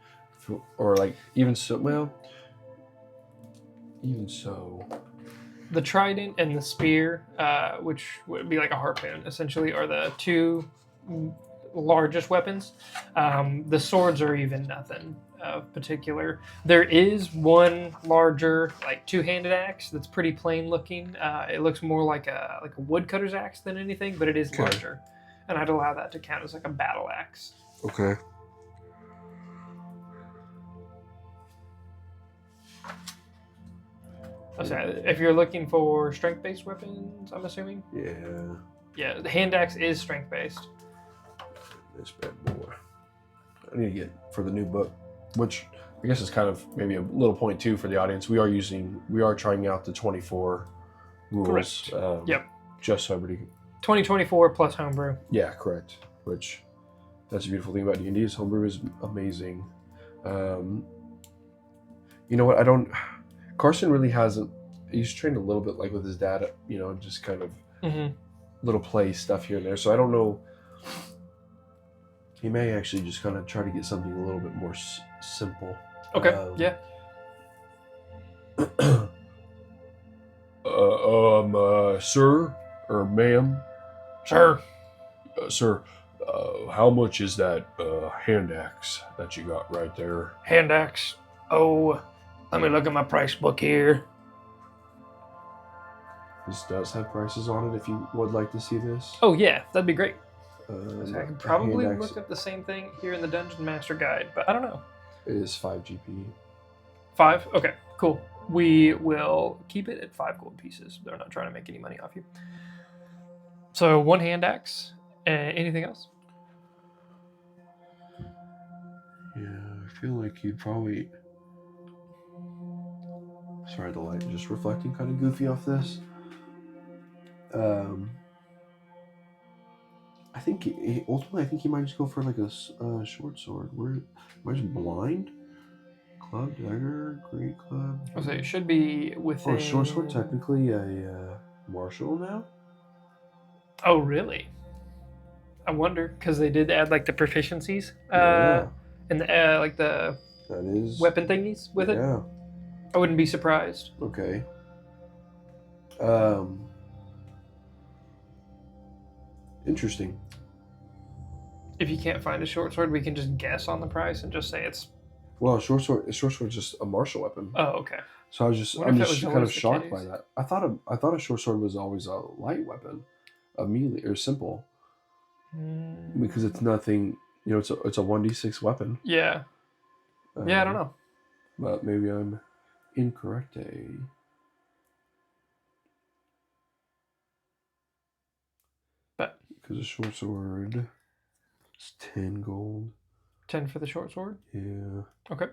[SPEAKER 3] or like even so? Well, even so.
[SPEAKER 1] The trident and the spear, which would be like a harpoon, essentially, are the two largest weapons. The swords are even nothing of particular. There is one larger, like two-handed axe that's pretty plain looking. It looks more like a woodcutter's axe than anything, but it is larger, and I'd allow that to count as like a battle axe.
[SPEAKER 3] Okay.
[SPEAKER 1] Okay, if you're looking for strength-based weapons, I'm assuming.
[SPEAKER 3] Yeah.
[SPEAKER 1] Yeah, the hand axe is strength-based.
[SPEAKER 3] This bad boy. I need to get for the new book, which I guess is kind of maybe a little point too for the audience. We are trying out the 24 rules.
[SPEAKER 1] Correct. Yep.
[SPEAKER 3] Just so everybody.
[SPEAKER 1] 2024 plus homebrew.
[SPEAKER 3] Yeah, correct. Which that's a beautiful thing about D&D is homebrew is amazing. You know what? Carson really hasn't. He's trained a little bit like with his dad, just kind of little play stuff here and there. So I don't know. He may actually just kind of try to get something a little bit more simple.
[SPEAKER 1] Okay. Yeah.
[SPEAKER 3] Sir or ma'am?
[SPEAKER 1] Sure.
[SPEAKER 3] Sir, how much is that hand axe that you got right there?
[SPEAKER 4] Hand axe. Oh, let me look at my price book here.
[SPEAKER 3] This does have prices on it if you would like to see this.
[SPEAKER 1] Oh, yeah. That'd be great.
[SPEAKER 3] So
[SPEAKER 1] I can probably look up the same thing here in the Dungeon Master Guide, but I don't know.
[SPEAKER 3] It is 5 GP.
[SPEAKER 1] 5? Okay, cool. We will keep it at 5 gold pieces. They're not trying to make any money off you. So 1 hand axe. Anything else?
[SPEAKER 3] Yeah, I feel like you'd probably... Sorry, the light just reflecting kind of goofy off this. I think ultimately, he might just go for like a short sword. Am I just blind? Club, dagger, great club.
[SPEAKER 1] I was say it should be within.
[SPEAKER 3] Oh, short sword technically a martial now.
[SPEAKER 1] Oh, really? I wonder because they did add like the proficiencies,
[SPEAKER 3] Yeah.
[SPEAKER 1] and the like the
[SPEAKER 3] That is
[SPEAKER 1] weapon thingies with it.
[SPEAKER 3] Yeah.
[SPEAKER 1] I wouldn't be surprised.
[SPEAKER 3] Okay. Interesting.
[SPEAKER 1] If you can't find a short sword, we can just guess on the price and just say it's.
[SPEAKER 3] Well, short sword is just a martial weapon.
[SPEAKER 1] Oh, okay.
[SPEAKER 3] So I'm
[SPEAKER 1] What
[SPEAKER 3] just
[SPEAKER 1] if it was
[SPEAKER 3] kind of
[SPEAKER 1] always the
[SPEAKER 3] shocked by
[SPEAKER 1] case?
[SPEAKER 3] that. I thought a short sword was always a light weapon, a melee or simple, because it's nothing. It's a 1d6 weapon.
[SPEAKER 1] Yeah. Yeah, I don't know.
[SPEAKER 3] But maybe I'm incorrect. Because a short sword is 10 gold.
[SPEAKER 1] 10 for the short sword?
[SPEAKER 3] Yeah.
[SPEAKER 1] Okay.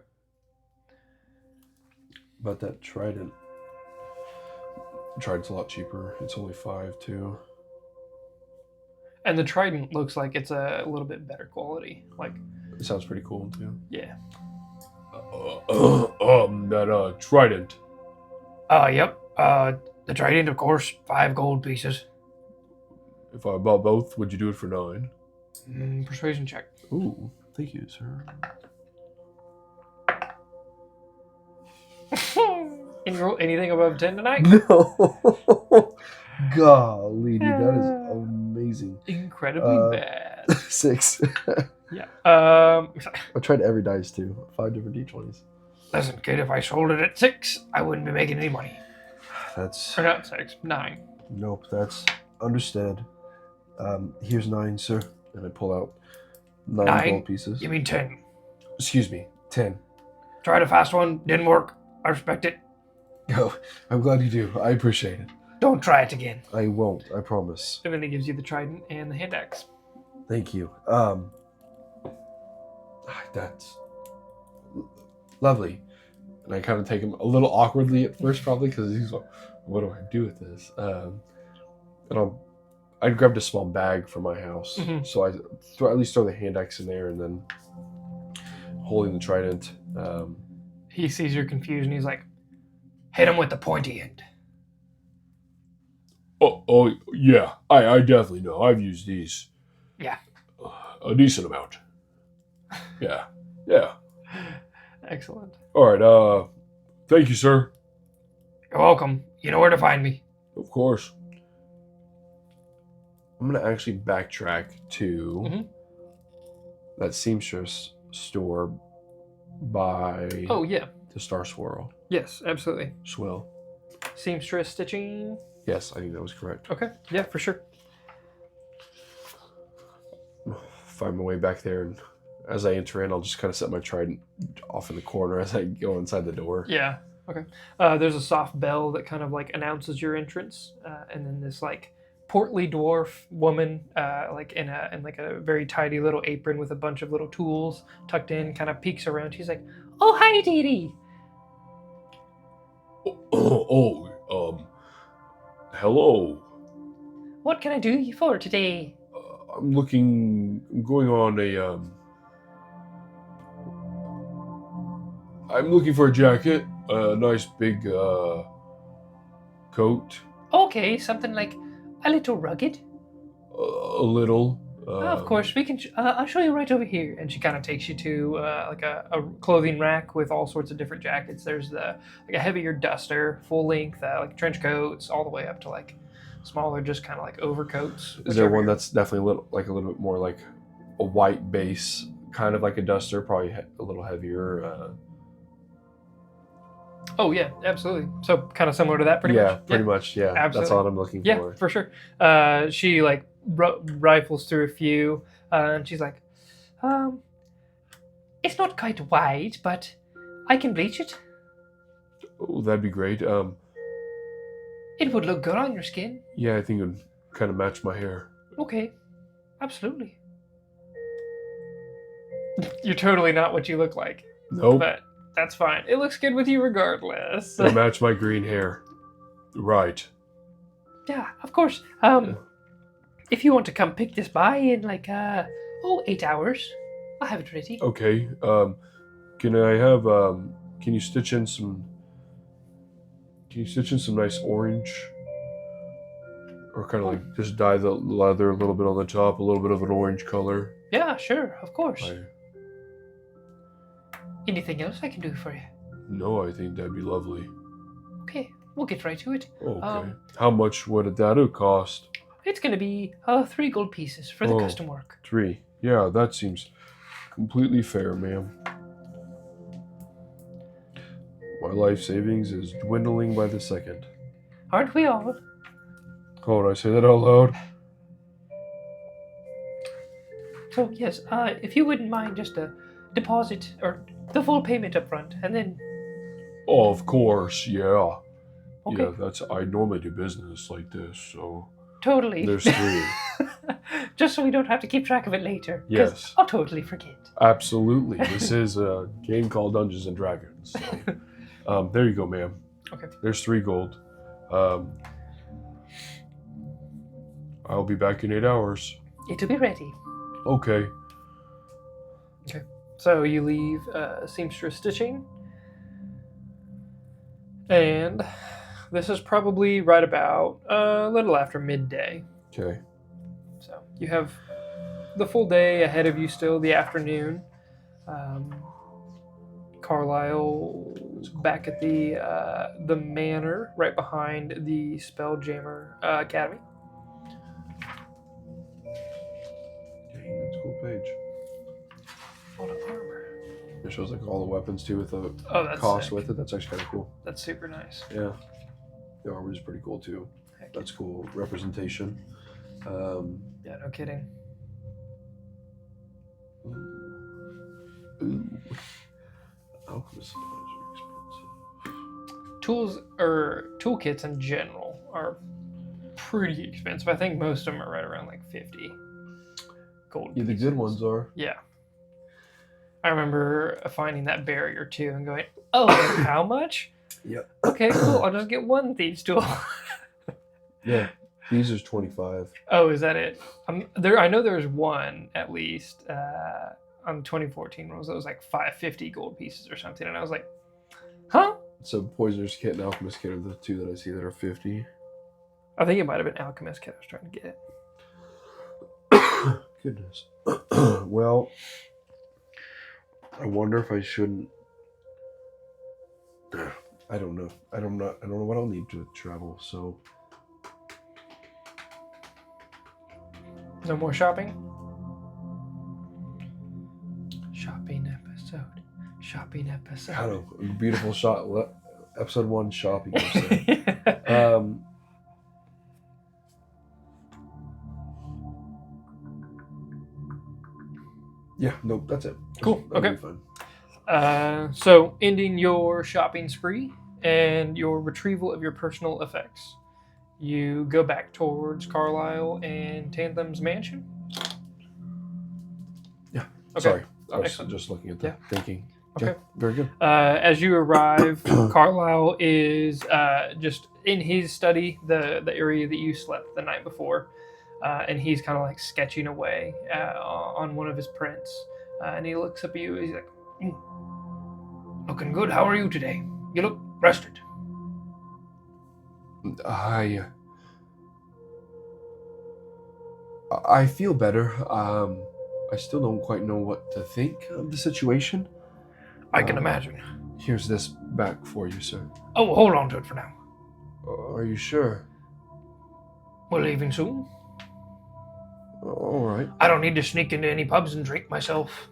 [SPEAKER 3] About that trident. Trident's a lot cheaper. It's only 5 too.
[SPEAKER 1] And the trident looks like it's a little bit better quality. Like,
[SPEAKER 3] It sounds pretty cool too.
[SPEAKER 1] yeah.
[SPEAKER 3] That trident.
[SPEAKER 4] Yep. The trident, of course, 5 gold pieces.
[SPEAKER 3] If I bought both, would you do it for 9?
[SPEAKER 1] Persuasion check.
[SPEAKER 3] Ooh, thank you, sir.
[SPEAKER 1] Can you roll anything above 10 tonight?
[SPEAKER 3] No. Golly, dude, that is amazing.
[SPEAKER 1] Incredibly bad.
[SPEAKER 3] 6.
[SPEAKER 1] Yeah.
[SPEAKER 3] I tried every dice too. 5 different d20s.
[SPEAKER 4] Listen, kid, if I sold it at 6, I wouldn't be making any money.
[SPEAKER 3] That's
[SPEAKER 1] Or not 6, 9.
[SPEAKER 3] nope. That's understood. Here's 9, sir, and I pull out 9
[SPEAKER 4] 9?
[SPEAKER 3] gold pieces.
[SPEAKER 4] You mean 10?
[SPEAKER 3] Excuse me, 10.
[SPEAKER 4] Tried a fast one, didn't work. I respect it.
[SPEAKER 3] Oh, I'm glad you do. I appreciate it.
[SPEAKER 4] Don't try it again.
[SPEAKER 3] I won't. I promise.
[SPEAKER 1] And then he gives you the trident and the hand axe.
[SPEAKER 3] Thank you. That's lovely. And I kind of take him a little awkwardly at first, probably because he's like, "What do I do with this?" And I grabbed a small bag from my house,
[SPEAKER 1] Mhm.
[SPEAKER 3] so I at least throw the hand axe in there, and then holding the trident.
[SPEAKER 1] He sees your confusion. He's like,
[SPEAKER 4] Hit him with the pointy end.
[SPEAKER 3] Oh yeah, I definitely know. I've used these.
[SPEAKER 4] Yeah.
[SPEAKER 3] A decent amount. Yeah.
[SPEAKER 1] excellent.
[SPEAKER 3] All right. Thank you, sir.
[SPEAKER 4] You're welcome. You know where to find me.
[SPEAKER 3] Of course. I'm gonna actually backtrack to
[SPEAKER 1] Mhm.
[SPEAKER 3] that seamstress store by
[SPEAKER 1] Oh, yeah.
[SPEAKER 3] the Star Swirl.
[SPEAKER 1] Yes, absolutely.
[SPEAKER 3] Swill.
[SPEAKER 1] Seamstress stitching.
[SPEAKER 3] Yes, I think that was correct.
[SPEAKER 1] Okay. Yeah, for sure.
[SPEAKER 3] Find my way back there, and as I enter in, I'll just kind of set my trident off in the corner as I go inside the door.
[SPEAKER 1] Yeah. Okay. There's a soft bell that kind of like announces your entrance, and then this like portly dwarf woman, like in a very tidy little apron with a bunch of little tools tucked in, kind of peeks around. She's like, "Oh, hi, Dee
[SPEAKER 3] Hello.
[SPEAKER 1] What can I do you for today?"
[SPEAKER 3] I'm going on a, I'm looking for a jacket, a nice big, coat,
[SPEAKER 1] Okay, something like a little rugged.
[SPEAKER 3] a little.
[SPEAKER 1] Of course, we can. I'll show you right over here. And she kind of takes you to like a clothing rack with all sorts of different jackets. There's like a heavier duster, full length, like trench coats, all the way up to like smaller, just kind of like overcoats.
[SPEAKER 3] Is there
[SPEAKER 1] whichever
[SPEAKER 3] one
[SPEAKER 1] you're-
[SPEAKER 3] that's definitely a little bit more like a white base, kind of like a duster, probably a little heavier?
[SPEAKER 1] Oh yeah, absolutely. So kind of similar to that, pretty much.
[SPEAKER 3] Pretty much. Yeah, that's
[SPEAKER 1] absolutely.
[SPEAKER 3] all I'm looking
[SPEAKER 1] Yeah,
[SPEAKER 3] for.
[SPEAKER 1] for sure. She like rifles through a few, and she's like, "It's not quite wide, but I can bleach it.
[SPEAKER 3] Oh, that'd be great.
[SPEAKER 1] It would look good on your skin."
[SPEAKER 3] Yeah, I think it would kind of match my hair.
[SPEAKER 1] Okay, absolutely. You're totally not what you look like,
[SPEAKER 3] Nope,
[SPEAKER 1] but that's fine. It looks good with you regardless.
[SPEAKER 3] it'll match my green hair. Right.
[SPEAKER 1] Yeah, of course. If you want to come pick this by in like 8 hours, I'll have it ready.
[SPEAKER 3] Okay. Can I have can you stitch in some nice orange? Or kind of like just dye the leather a little bit on the top, a little bit of an orange color.
[SPEAKER 1] Yeah, sure, of course.
[SPEAKER 3] I
[SPEAKER 1] Anything else I can do for you?
[SPEAKER 3] No, I think that'd be lovely.
[SPEAKER 1] Okay, we'll get right to it.
[SPEAKER 3] Okay. How much would that cost?
[SPEAKER 1] It's going to be 3 gold pieces for the
[SPEAKER 3] Oh.
[SPEAKER 1] custom work.
[SPEAKER 3] 3. Yeah, that seems completely fair, ma'am. My life savings is dwindling by the second.
[SPEAKER 1] Aren't we all?
[SPEAKER 3] Oh, did I say that out loud?
[SPEAKER 1] So, yes, if you wouldn't mind just a deposit or the full payment up front, and then...
[SPEAKER 3] Oh, of course, yeah.
[SPEAKER 1] Okay.
[SPEAKER 3] Yeah, I normally do business like this, so
[SPEAKER 1] totally.
[SPEAKER 3] There's 3.
[SPEAKER 1] Just so we don't have to keep track of it later. 'Cause
[SPEAKER 3] Yes.
[SPEAKER 1] I'll totally forget.
[SPEAKER 3] Absolutely. This is a game called Dungeons and Dragons. So, there you go, ma'am.
[SPEAKER 1] Okay.
[SPEAKER 3] There's 3 gold. I'll be back in 8 hours.
[SPEAKER 1] It'll be ready.
[SPEAKER 3] Okay.
[SPEAKER 1] So you leave seamstress stitching, and this is probably right about a little after midday.
[SPEAKER 3] Okay.
[SPEAKER 1] So you have the full day ahead of you still, the afternoon. Carlisle's back at the manor right behind the Spelljammer Academy.
[SPEAKER 3] Dang, that's a cool page.
[SPEAKER 1] A lot of armor.
[SPEAKER 3] It shows like all the weapons too with the
[SPEAKER 1] Oh, that's
[SPEAKER 3] cost
[SPEAKER 1] sick.
[SPEAKER 3] with it. That's actually kind of cool.
[SPEAKER 1] That's super nice.
[SPEAKER 3] Yeah. The armor is pretty cool too.
[SPEAKER 1] Heck
[SPEAKER 3] That's cool representation.
[SPEAKER 1] yeah, no kidding.
[SPEAKER 3] Ooh. Alchemist supplies are expensive.
[SPEAKER 1] Tools or toolkits in general are pretty expensive. I think most of them are right around like 50 gold.
[SPEAKER 3] Yeah, the
[SPEAKER 1] pieces.
[SPEAKER 3] good ones are.
[SPEAKER 1] Yeah. I remember finding that barrier too and going, oh, and how much?
[SPEAKER 3] Yep.
[SPEAKER 1] Okay, cool. I'll just get one thieves tool.
[SPEAKER 3] Yeah. These are 25.
[SPEAKER 1] Oh, is that it? There. I know there's one at least on 2014 ones that was like 550 gold pieces or something, and I was like, huh?
[SPEAKER 3] So Poisoner's Kit and Alchemist Kit are the 2 that I see that are 50.
[SPEAKER 1] I think it might have been Alchemist Kit I was trying to get.
[SPEAKER 3] Goodness. Well, I wonder if I shouldn't. I don't know. I don't know what I'll need to travel. So
[SPEAKER 1] No more shopping? Shopping episode. Shopping episode.
[SPEAKER 3] I don't know. Beautiful shot. Episode 1 shopping. episode. Yeah. Nope. That's it.
[SPEAKER 1] Cool,
[SPEAKER 3] That'll
[SPEAKER 1] okay.
[SPEAKER 3] be fun.
[SPEAKER 1] So, ending your shopping spree and your retrieval of your personal effects, you go back towards Carlisle and Tantham's mansion.
[SPEAKER 3] Yeah.
[SPEAKER 1] Okay.
[SPEAKER 3] Sorry. I was
[SPEAKER 1] Excellent.
[SPEAKER 3] just looking at the
[SPEAKER 1] Yeah.
[SPEAKER 3] thinking.
[SPEAKER 1] Okay.
[SPEAKER 3] Yeah, very good.
[SPEAKER 1] As you arrive, Carlisle is just in his study, the area that you slept the night before, and he's kind of like sketching away on one of his prints. And he looks up at you. He's like,
[SPEAKER 4] Looking good. How are you today? You look rested.
[SPEAKER 3] I feel better. I still don't quite know what to think of the situation.
[SPEAKER 4] I can imagine.
[SPEAKER 3] Here's this back for you, sir.
[SPEAKER 4] Oh, hold on to it for now.
[SPEAKER 3] Are you sure?
[SPEAKER 4] We're leaving soon.
[SPEAKER 3] All right.
[SPEAKER 4] I don't need to sneak into any pubs and drink myself,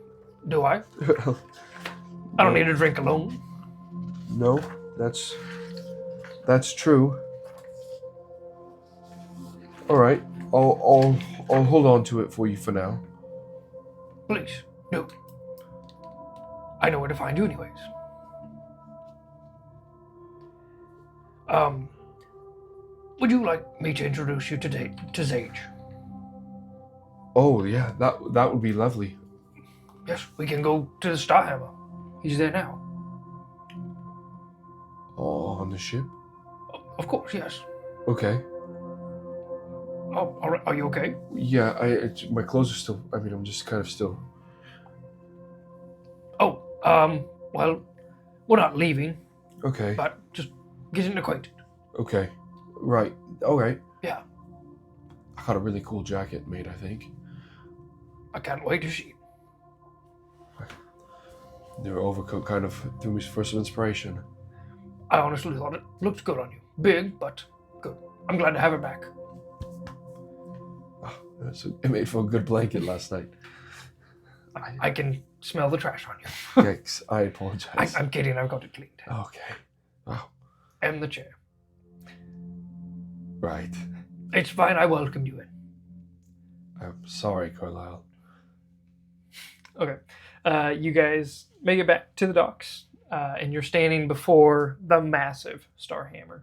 [SPEAKER 4] do I? I don't need to drink alone.
[SPEAKER 3] No, that's true. All right. I'll hold on to it for you for now.
[SPEAKER 4] Please, do. I know where to find you anyways. Would you like me to introduce you to Zage?
[SPEAKER 3] Oh yeah, that would be lovely.
[SPEAKER 4] Yes, we can go to the Starhammer. He's there now.
[SPEAKER 3] Oh, on the ship.
[SPEAKER 4] Of course, yes.
[SPEAKER 3] Okay.
[SPEAKER 4] Oh, all right. Are you okay?
[SPEAKER 3] Yeah, my clothes are still. I mean, I'm just kind of still.
[SPEAKER 4] Oh, well, we're not leaving,
[SPEAKER 3] Okay.
[SPEAKER 4] but just getting acquainted.
[SPEAKER 3] Okay. Right. All right.
[SPEAKER 4] Yeah.
[SPEAKER 3] I got a really cool jacket made, I think.
[SPEAKER 4] I can't wait to see.
[SPEAKER 3] Their overcoat kind of threw me for some inspiration.
[SPEAKER 4] I honestly thought it looked good on you. Big, but good. I'm glad to have it back.
[SPEAKER 3] It made for a good blanket last night.
[SPEAKER 4] I can smell the trash on you.
[SPEAKER 3] Yikes. I apologize.
[SPEAKER 4] I'm kidding. I've got it cleaned.
[SPEAKER 3] Okay. Wow.
[SPEAKER 4] And the chair.
[SPEAKER 3] Right.
[SPEAKER 4] It's fine. I welcomed you in.
[SPEAKER 3] I'm sorry, Carlisle.
[SPEAKER 1] okay, you guys make it back to the docks, and you're standing before the massive Starhammer.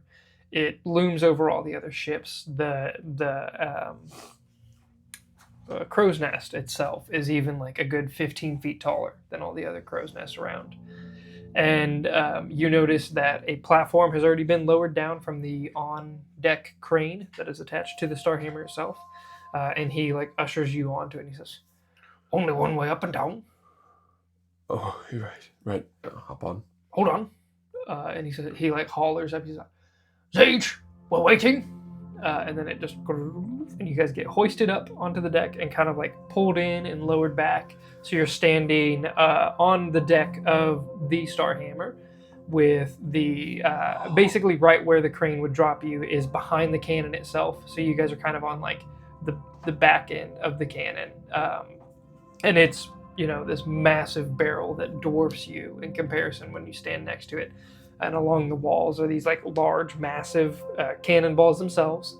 [SPEAKER 1] It looms over all the other ships. The crow's nest itself is even like a good 15 feet taller than all the other crow's nests around. And you notice that a platform has already been lowered down from the on-deck crane that is attached to the Starhammer itself. And he like ushers you onto it and he says,
[SPEAKER 4] Only one way up and down.
[SPEAKER 3] Oh, you're right. Right. Hop on.
[SPEAKER 4] Hold on.
[SPEAKER 1] and he says he like hollers up. He's like,
[SPEAKER 4] Sage, we're waiting.
[SPEAKER 1] and then it just and you guys get hoisted up onto the deck and kind of like pulled in and lowered back. So you're standing on the deck of the Starhammer, with the basically right where the crane would drop you is behind the cannon itself. So you guys are kind of on like the back end of the cannon, and it's this massive barrel that dwarfs you in comparison when you stand next to it. And along the walls are these like large, massive cannonballs themselves.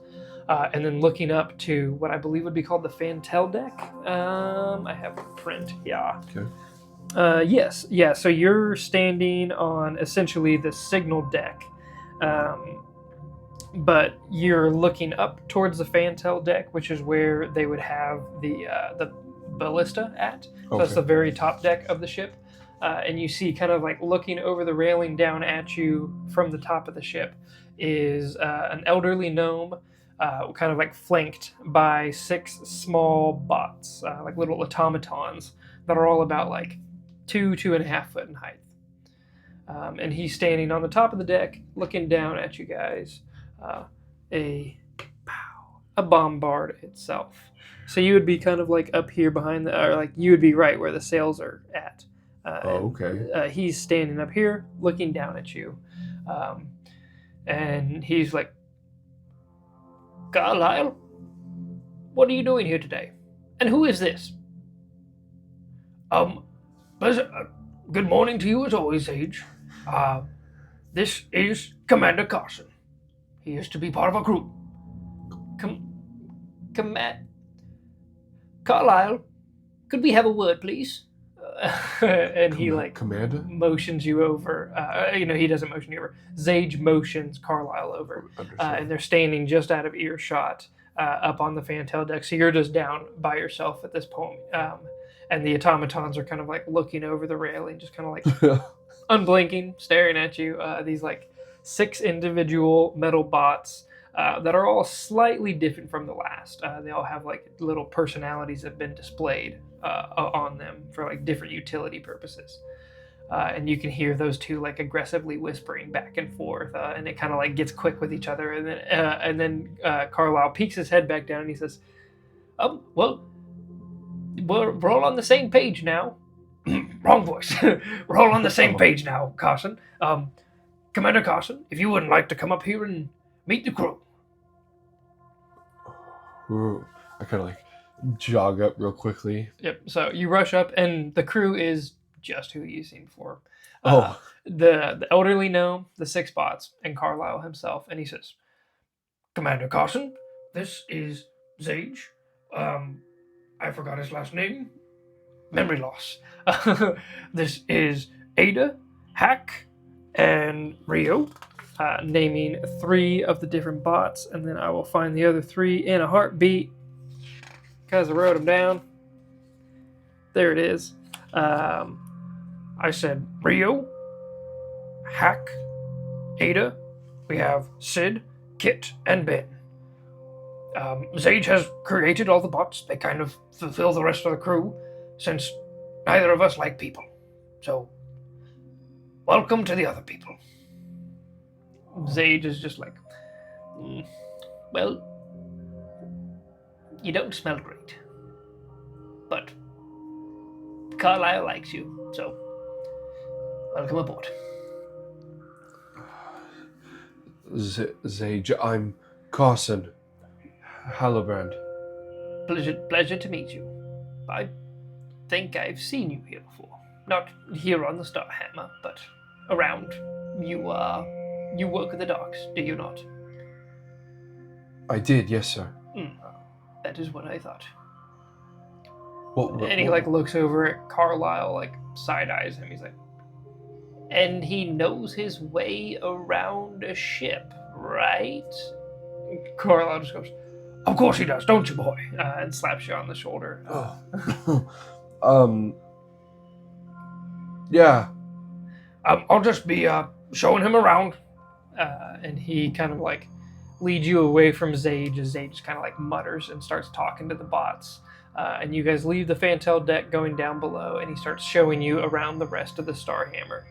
[SPEAKER 1] And then looking up to what I believe would be called the Fantel deck. I have a print, yeah.
[SPEAKER 3] Okay.
[SPEAKER 1] Yes, yeah. So you're standing on essentially the signal deck, but you're looking up towards the Fantel deck, which is where they would have the ballista at. So that's the very top deck of the ship. And you see kind of like looking over the railing down at you from the top of the ship is an elderly gnome, kind of like flanked by 6 small bots, like little automatons that are all about like 2.5 foot in height. And he's standing on the top of the deck looking down at you guys. A bombard itself. So you would be kind of like up here behind or like you would be right where the sails are at.
[SPEAKER 3] Okay.
[SPEAKER 1] He's standing up here looking down at you. And he's like,
[SPEAKER 4] Carlisle, what are you doing here today? And who is this? Good morning to you as always, Sage. This is Commander Carson. He is to be part of our crew.
[SPEAKER 1] Carlisle, could we have a word, please? And he like
[SPEAKER 3] Commander
[SPEAKER 1] motions you over. He doesn't motion you over. Zage motions Carlisle over, and they're standing just out of earshot up on the Fantel deck. So you're just down by yourself at this point, and the automatons are kind of like looking over the railing, just kind of like unblinking, staring at you. These like 6 individual metal bots. That are all slightly different from the last. They all have like little personalities that have been displayed on them for like different utility purposes. And you can hear those 2 like aggressively whispering back and forth, and it kind of like gets quick with each other. And then Carlisle peeks his head back down and he says,
[SPEAKER 4] well, we're all on the same page now. Wrong voice. We're all on the same page now, Carson. Commander Carson, if you wouldn't like to come up here and meet the crew.
[SPEAKER 3] Ooh, I kind of like jog up real quickly.
[SPEAKER 1] Yep. So you rush up, and the crew is just who you've seen before. The elderly gnome, the 6 bots, and Carlisle himself. And he says,
[SPEAKER 4] Commander Carson, this is Zage. I forgot his last name. Memory loss. This is Ada, Hack, and Rio.
[SPEAKER 1] Naming 3 of the different bots, and then I will find the other 3 in a heartbeat because I wrote them down. There it is.
[SPEAKER 4] I said Rio, Hack, Ada. We have Sid, Kit, and Ben. Zage has created all the bots. They kind of fulfill the rest of the crew, since neither of us like people. So, welcome to the other people.
[SPEAKER 1] Zage is just like,
[SPEAKER 4] well, you don't smell great, but Carlisle likes you, so welcome aboard.
[SPEAKER 3] Zage, I'm Carson Hallobrand.
[SPEAKER 4] Pleasure to meet you. I think I've seen you here before. Not here on the Starhammer, but around. You work at the docks, do you not?
[SPEAKER 3] I did, yes, sir.
[SPEAKER 4] That is what I thought.
[SPEAKER 1] And he like looks over at Carlisle, like side eyes him. He's like,
[SPEAKER 4] and he knows his way around a ship,
[SPEAKER 1] right? Carlisle just goes, "Of course he does, don't you, boy?" And slaps you on the shoulder.
[SPEAKER 3] Yeah.
[SPEAKER 4] I'll just be showing him around.
[SPEAKER 1] And he kind of like leads you away from Zage as Zage kind of like mutters and starts talking to the bots. And you guys leave the Fantel deck going down below, and he starts showing you around the rest of the Starhammer.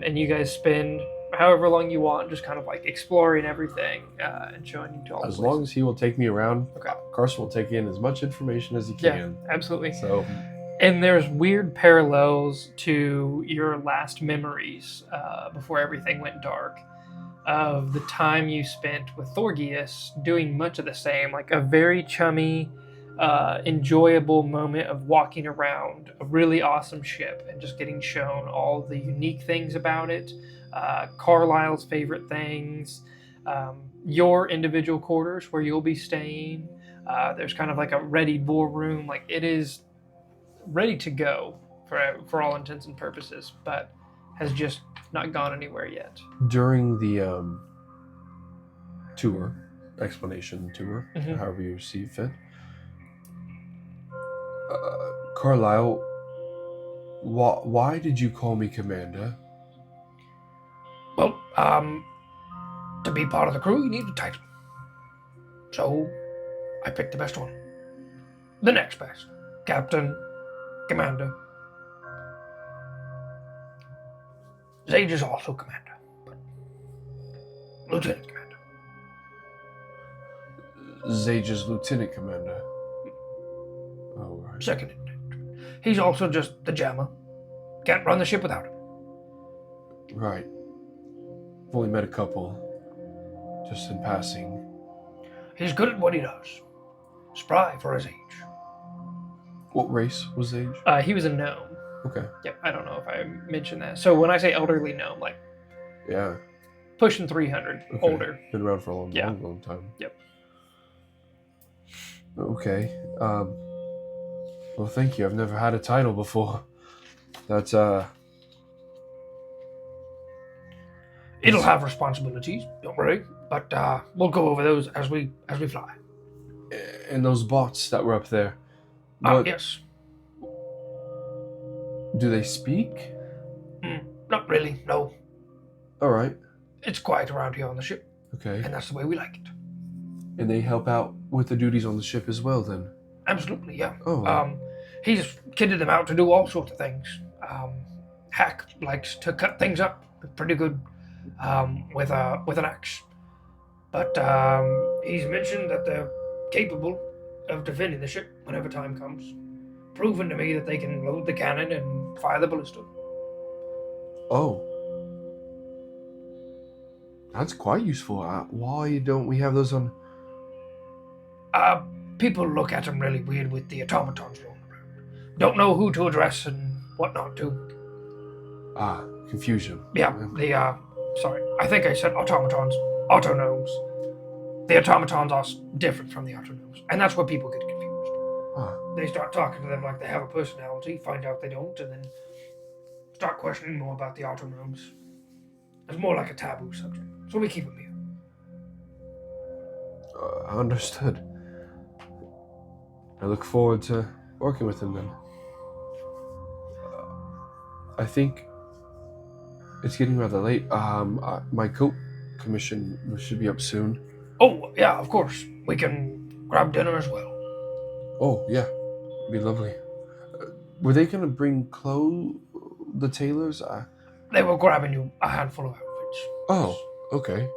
[SPEAKER 1] And you guys spend however long you want just kind of like exploring everything and showing you to all the
[SPEAKER 3] As
[SPEAKER 1] places.
[SPEAKER 3] long as he will take me around,
[SPEAKER 1] Okay.
[SPEAKER 3] Carson will take in as much information as he can.
[SPEAKER 1] Yeah, absolutely.
[SPEAKER 3] So,
[SPEAKER 1] And there's weird parallels to your last memories before everything went dark of the time you spent with Thorgius doing much of the same, like a very chummy, enjoyable moment of walking around a really awesome ship and just getting shown all the unique things about it, Carlisle's favorite things, your individual quarters where you'll be staying. There's kind of like a ready ballroom, like it is ready to go for all intents and purposes, but has just not gone anywhere yet.
[SPEAKER 3] during the explanation tour,
[SPEAKER 1] Mhm.
[SPEAKER 3] however you see fit, Carlisle, why did you call me Commander?
[SPEAKER 4] Well, to be part of the crew, you need a title. So, I picked the best one. The next best. Captain, Commander. Zage is also Commander, but Lieutenant Commander.
[SPEAKER 3] Zage's Lieutenant Commander. Oh, right.
[SPEAKER 4] Second in command. He's also just the jammer. Can't run the ship without him.
[SPEAKER 3] Right. I've only met a couple, just in passing.
[SPEAKER 4] He's good at what he does. Spry for his age.
[SPEAKER 3] What race was Zage?
[SPEAKER 1] He was a gnome.
[SPEAKER 3] Okay.
[SPEAKER 1] Yep, I don't know if I mentioned that. So when I say elderly gnome, like
[SPEAKER 3] Yeah.
[SPEAKER 1] pushing 300,
[SPEAKER 3] Okay.
[SPEAKER 1] older.
[SPEAKER 3] Been around for a long,
[SPEAKER 1] Yeah.
[SPEAKER 3] long time.
[SPEAKER 1] Yep.
[SPEAKER 3] Okay. Well, thank you. I've never had a title before. That's
[SPEAKER 4] It'll have responsibilities, don't worry. But we'll go over those as we fly.
[SPEAKER 3] and those bots that were up there. What
[SPEAKER 4] Yes.
[SPEAKER 3] do they speak?
[SPEAKER 4] Not really, no.
[SPEAKER 3] All right.
[SPEAKER 4] It's quiet around here on the ship,
[SPEAKER 3] Okay.
[SPEAKER 4] and that's the way we like it.
[SPEAKER 3] And they help out with the duties on the ship as well, then.
[SPEAKER 4] Absolutely, yeah.
[SPEAKER 3] Oh.
[SPEAKER 4] He's kitted them out to do all sorts of things. Hack likes to cut things up pretty good with an axe. But he's mentioned that they're capable of defending the ship whenever time comes. Proven to me that they can load the cannon and fire the ballista.
[SPEAKER 3] Oh. That's quite useful. Why don't we have those on?
[SPEAKER 4] People look at them really weird with the automatons rolling around. Don't know who to address and what not to.
[SPEAKER 3] Confusion.
[SPEAKER 4] Yeah, sorry, I think I said automatons. Autognomes. The automatons are different from the autognomes, and that's where people get confused. They start talking to them like they have a personality, find out they don't, and then start questioning more about the autognomes. It's more like a taboo subject, so we keep them here.
[SPEAKER 3] Understood. I look forward to working with him then. I think it's getting rather late. My coat commission should be up soon.
[SPEAKER 4] Oh, yeah, of course. We can grab dinner as well.
[SPEAKER 3] Oh, yeah. Be lovely. Were they going to bring the tailors?
[SPEAKER 4] They were grabbing you a handful of outfits.
[SPEAKER 3] Oh, okay.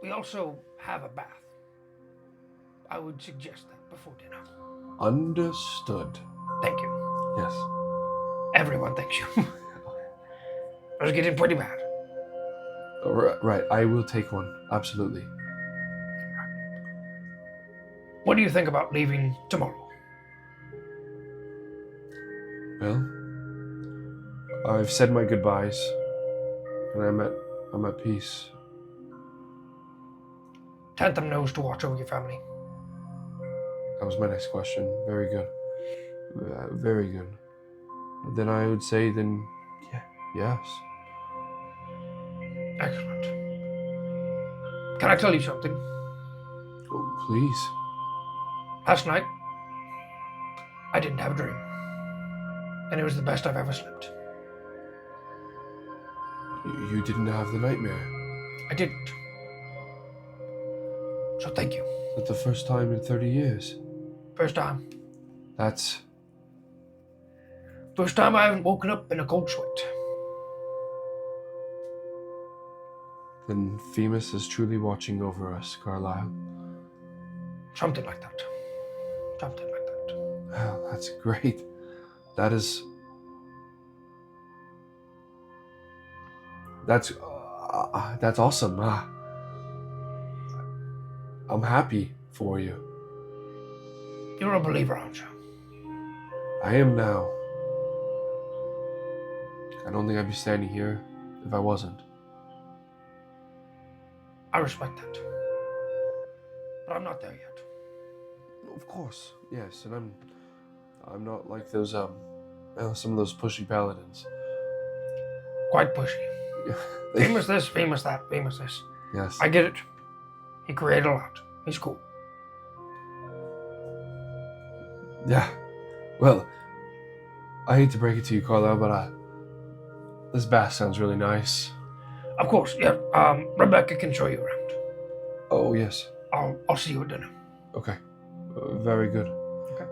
[SPEAKER 4] We also have a bath. I would suggest that before dinner.
[SPEAKER 3] Understood.
[SPEAKER 4] Thank you.
[SPEAKER 3] Yes.
[SPEAKER 4] Everyone thanks you. It was getting pretty bad.
[SPEAKER 3] Right. I will take one. Absolutely.
[SPEAKER 4] What do you think about leaving tomorrow?
[SPEAKER 3] Well, I've said my goodbyes, and I'm at peace.
[SPEAKER 4] Tantham knows to watch over your family.
[SPEAKER 3] That was my next question. Very good. Very good. Then I would say, yes.
[SPEAKER 4] Excellent. Can I tell you something?
[SPEAKER 3] Oh, please.
[SPEAKER 4] Last night, I didn't have a dream. And it was the best I've ever slept.
[SPEAKER 3] You didn't have the nightmare.
[SPEAKER 4] I didn't. So thank you.
[SPEAKER 3] That's the first time in 30 years.
[SPEAKER 4] First time.
[SPEAKER 3] That's...
[SPEAKER 4] First time I haven't woken up in a cold sweat.
[SPEAKER 3] Then Themis is truly watching over us, Carlisle.
[SPEAKER 4] Something like that. Something like that.
[SPEAKER 3] Well, that's great. That's awesome. I'm happy for you.
[SPEAKER 4] You're a believer, aren't you?
[SPEAKER 3] I am now. I don't think I'd be standing here if I wasn't.
[SPEAKER 4] I respect that. But I'm not there yet.
[SPEAKER 3] Of course, yes, and I'm not like those some of those pushy paladins.
[SPEAKER 4] Quite pushy. Famous this, famous that, famous this.
[SPEAKER 3] Yes.
[SPEAKER 4] I get it. He created a lot. He's cool.
[SPEAKER 3] Yeah. Well, I hate to break it to you, Carlisle, but this bath sounds really nice.
[SPEAKER 4] Of course, yeah. Rebecca can show you around.
[SPEAKER 3] Oh yes.
[SPEAKER 4] I'll see you at dinner.
[SPEAKER 3] Okay. Very good.
[SPEAKER 4] Okay.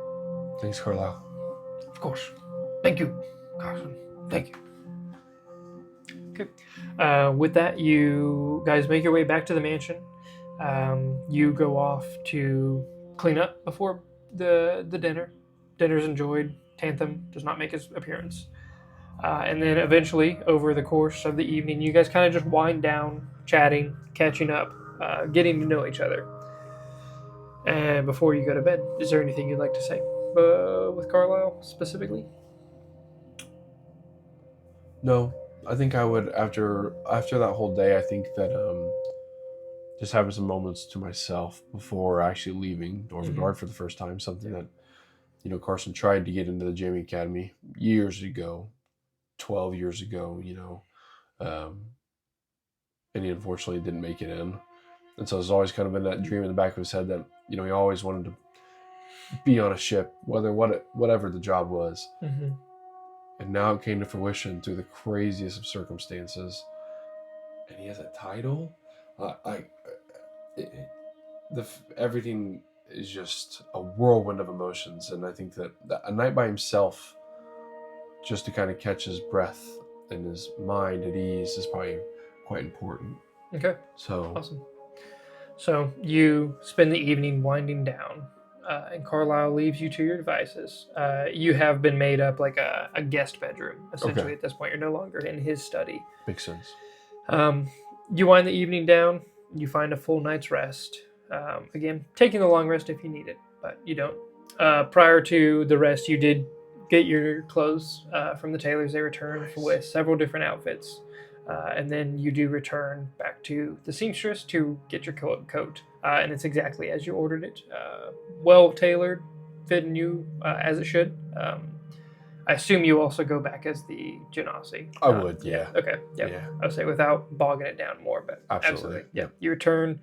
[SPEAKER 3] Thanks, Carlisle.
[SPEAKER 4] Of course. Thank you, Carson. Thank you.
[SPEAKER 1] Okay. With that, you guys make your way back to the mansion. You go off to clean up before the dinner. Dinner's enjoyed. Tantham does not make his appearance. And then eventually, over the course of the evening, you guys kind of just wind down, chatting, catching up, getting to know each other. And before you go to bed, is there anything you'd like to say with Carlisle specifically?
[SPEAKER 3] No, I think I would after that whole day. I think that just having some moments to myself before actually leaving Northgard for the first time, something that Carson tried to get into the Jamie Academy years ago, 12 years ago, and he unfortunately didn't make it in. And so there's always kind of been that dream in the back of his head that he always wanted to be on a ship, whatever the job was.
[SPEAKER 1] Mm-hmm.
[SPEAKER 3] And now it came to fruition through the craziest of circumstances. And he has a title. Everything is just a whirlwind of emotions. And I think that a night by himself, just to kind of catch his breath and his mind at ease, is probably quite important.
[SPEAKER 1] Okay.
[SPEAKER 3] So
[SPEAKER 1] awesome. So you spend the evening winding down, and Carlisle leaves you to your devices. You have been made up like a guest bedroom, essentially.
[SPEAKER 3] Okay.
[SPEAKER 1] At this point, you're no longer in his study.
[SPEAKER 3] Makes sense.
[SPEAKER 1] You wind the evening down. You find a full night's rest. Again, taking the long rest if you need it, but you don't. Prior to the rest, you did get your clothes from the tailors. They returned with several different outfits. And then you do return back to the seamstress to get your coat. And it's exactly as you ordered it. Well tailored, fitting you as it should. I assume you also go back as the Genasi.
[SPEAKER 3] I would, yeah.
[SPEAKER 1] Okay, yeah. I would say without bogging it down more, but
[SPEAKER 3] Absolutely.
[SPEAKER 1] Yeah. You return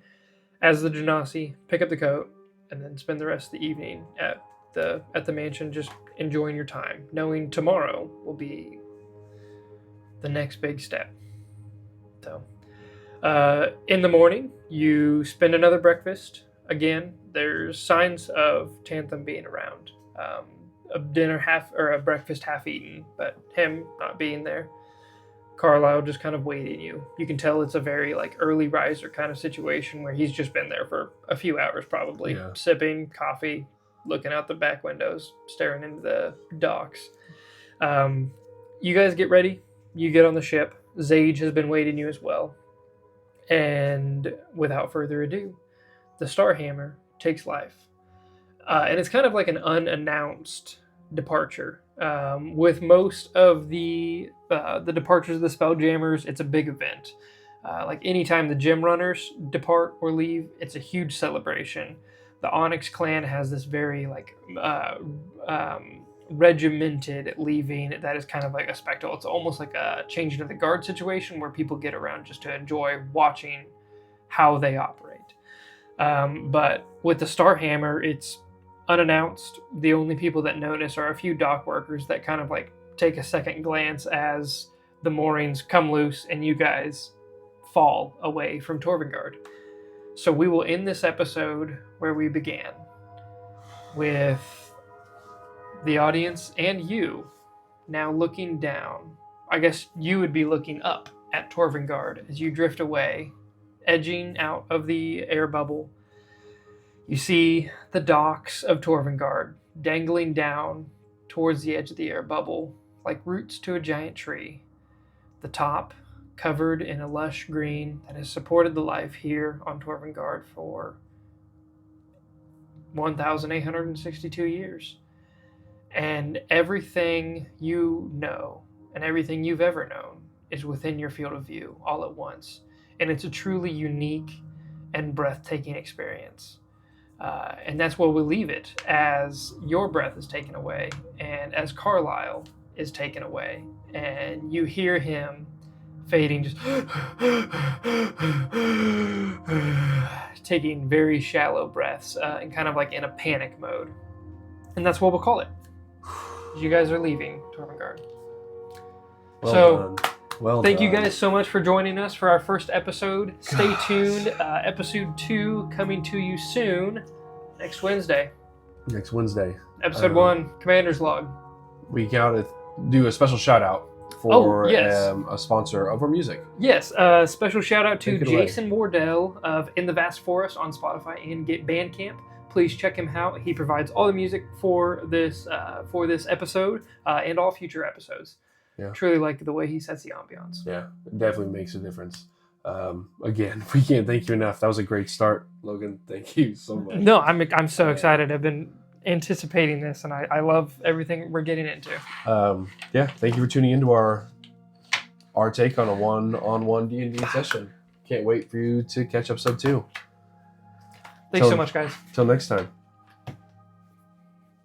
[SPEAKER 1] as the Genasi, pick up the coat, and then spend the rest of the evening at the mansion just enjoying your time, knowing tomorrow will be the next big step. So, in the morning, you spend another breakfast. Again, there's signs of Tantham being around. A breakfast half eaten, but him not being there. Carlisle just kind of waiting you. You can tell it's a very early riser kind of situation where he's just been there for a few hours probably, sipping coffee, looking out the back windows, staring into the docks. You guys get ready. You get on the ship. Zage has been waiting you as well. And without further ado, the Starhammer takes life. And it's kind of like an unannounced departure. With most of the departures of the Spelljammers, it's a big event. Anytime the gym runners depart or leave, it's a huge celebration. The Onyx clan has this very regimented leaving that is kind of like a spectacle. It's almost like a changing of the guard situation where people get around just to enjoy watching how they operate. But with the Starhammer, it's unannounced. The only people that notice are a few dock workers that kind of like take a second glance as the moorings come loose and you guys fall away from Torvengard. So we will end this episode where we began, with the audience and you now looking down. I guess you would be looking up at Torvengard as you drift away, edging out of the air bubble. You see the docks of Torvengard dangling down towards the edge of the air bubble like roots to a giant tree. The top covered in a lush green that has supported the life here on Torvengard for 1,862 years. And everything you know and everything you've ever known is within your field of view all at once. And it's a truly unique and breathtaking experience. And that's where we'll leave it, as your breath is taken away and as Carlisle is taken away. And you hear him fading, just taking very shallow breaths and kind of like in a panic mode. And that's what we'll call it. You guys are leaving Torvengard.
[SPEAKER 2] Well
[SPEAKER 1] thank
[SPEAKER 2] done.
[SPEAKER 1] you guys so much for joining us for our first episode. Stay tuned. Episode 2 coming to you soon, next Wednesday.
[SPEAKER 2] Next Wednesday.
[SPEAKER 1] Episode 1, Commander's Log.
[SPEAKER 2] We gotta do a special shout out for a sponsor of our music.
[SPEAKER 1] Yes, special shout out to
[SPEAKER 2] Take it away.
[SPEAKER 1] Jason Wardell of In the Vast Forest on Spotify and Get Bandcamp. Please check him out. He provides all the music for this episode and all future episodes.
[SPEAKER 2] Yeah.
[SPEAKER 1] Truly like the way he sets the ambiance.
[SPEAKER 2] Yeah, it definitely makes a difference. Again, we can't thank you enough. That was a great start, Logan. Thank you so much.
[SPEAKER 1] No, I'm so excited. I've been anticipating this, and I love everything we're getting into.
[SPEAKER 2] Yeah, thank you for tuning into our take on a one-on-one D&D session. Can't wait for you to catch episode 2.
[SPEAKER 1] Thanks so much, guys.
[SPEAKER 2] Till next time.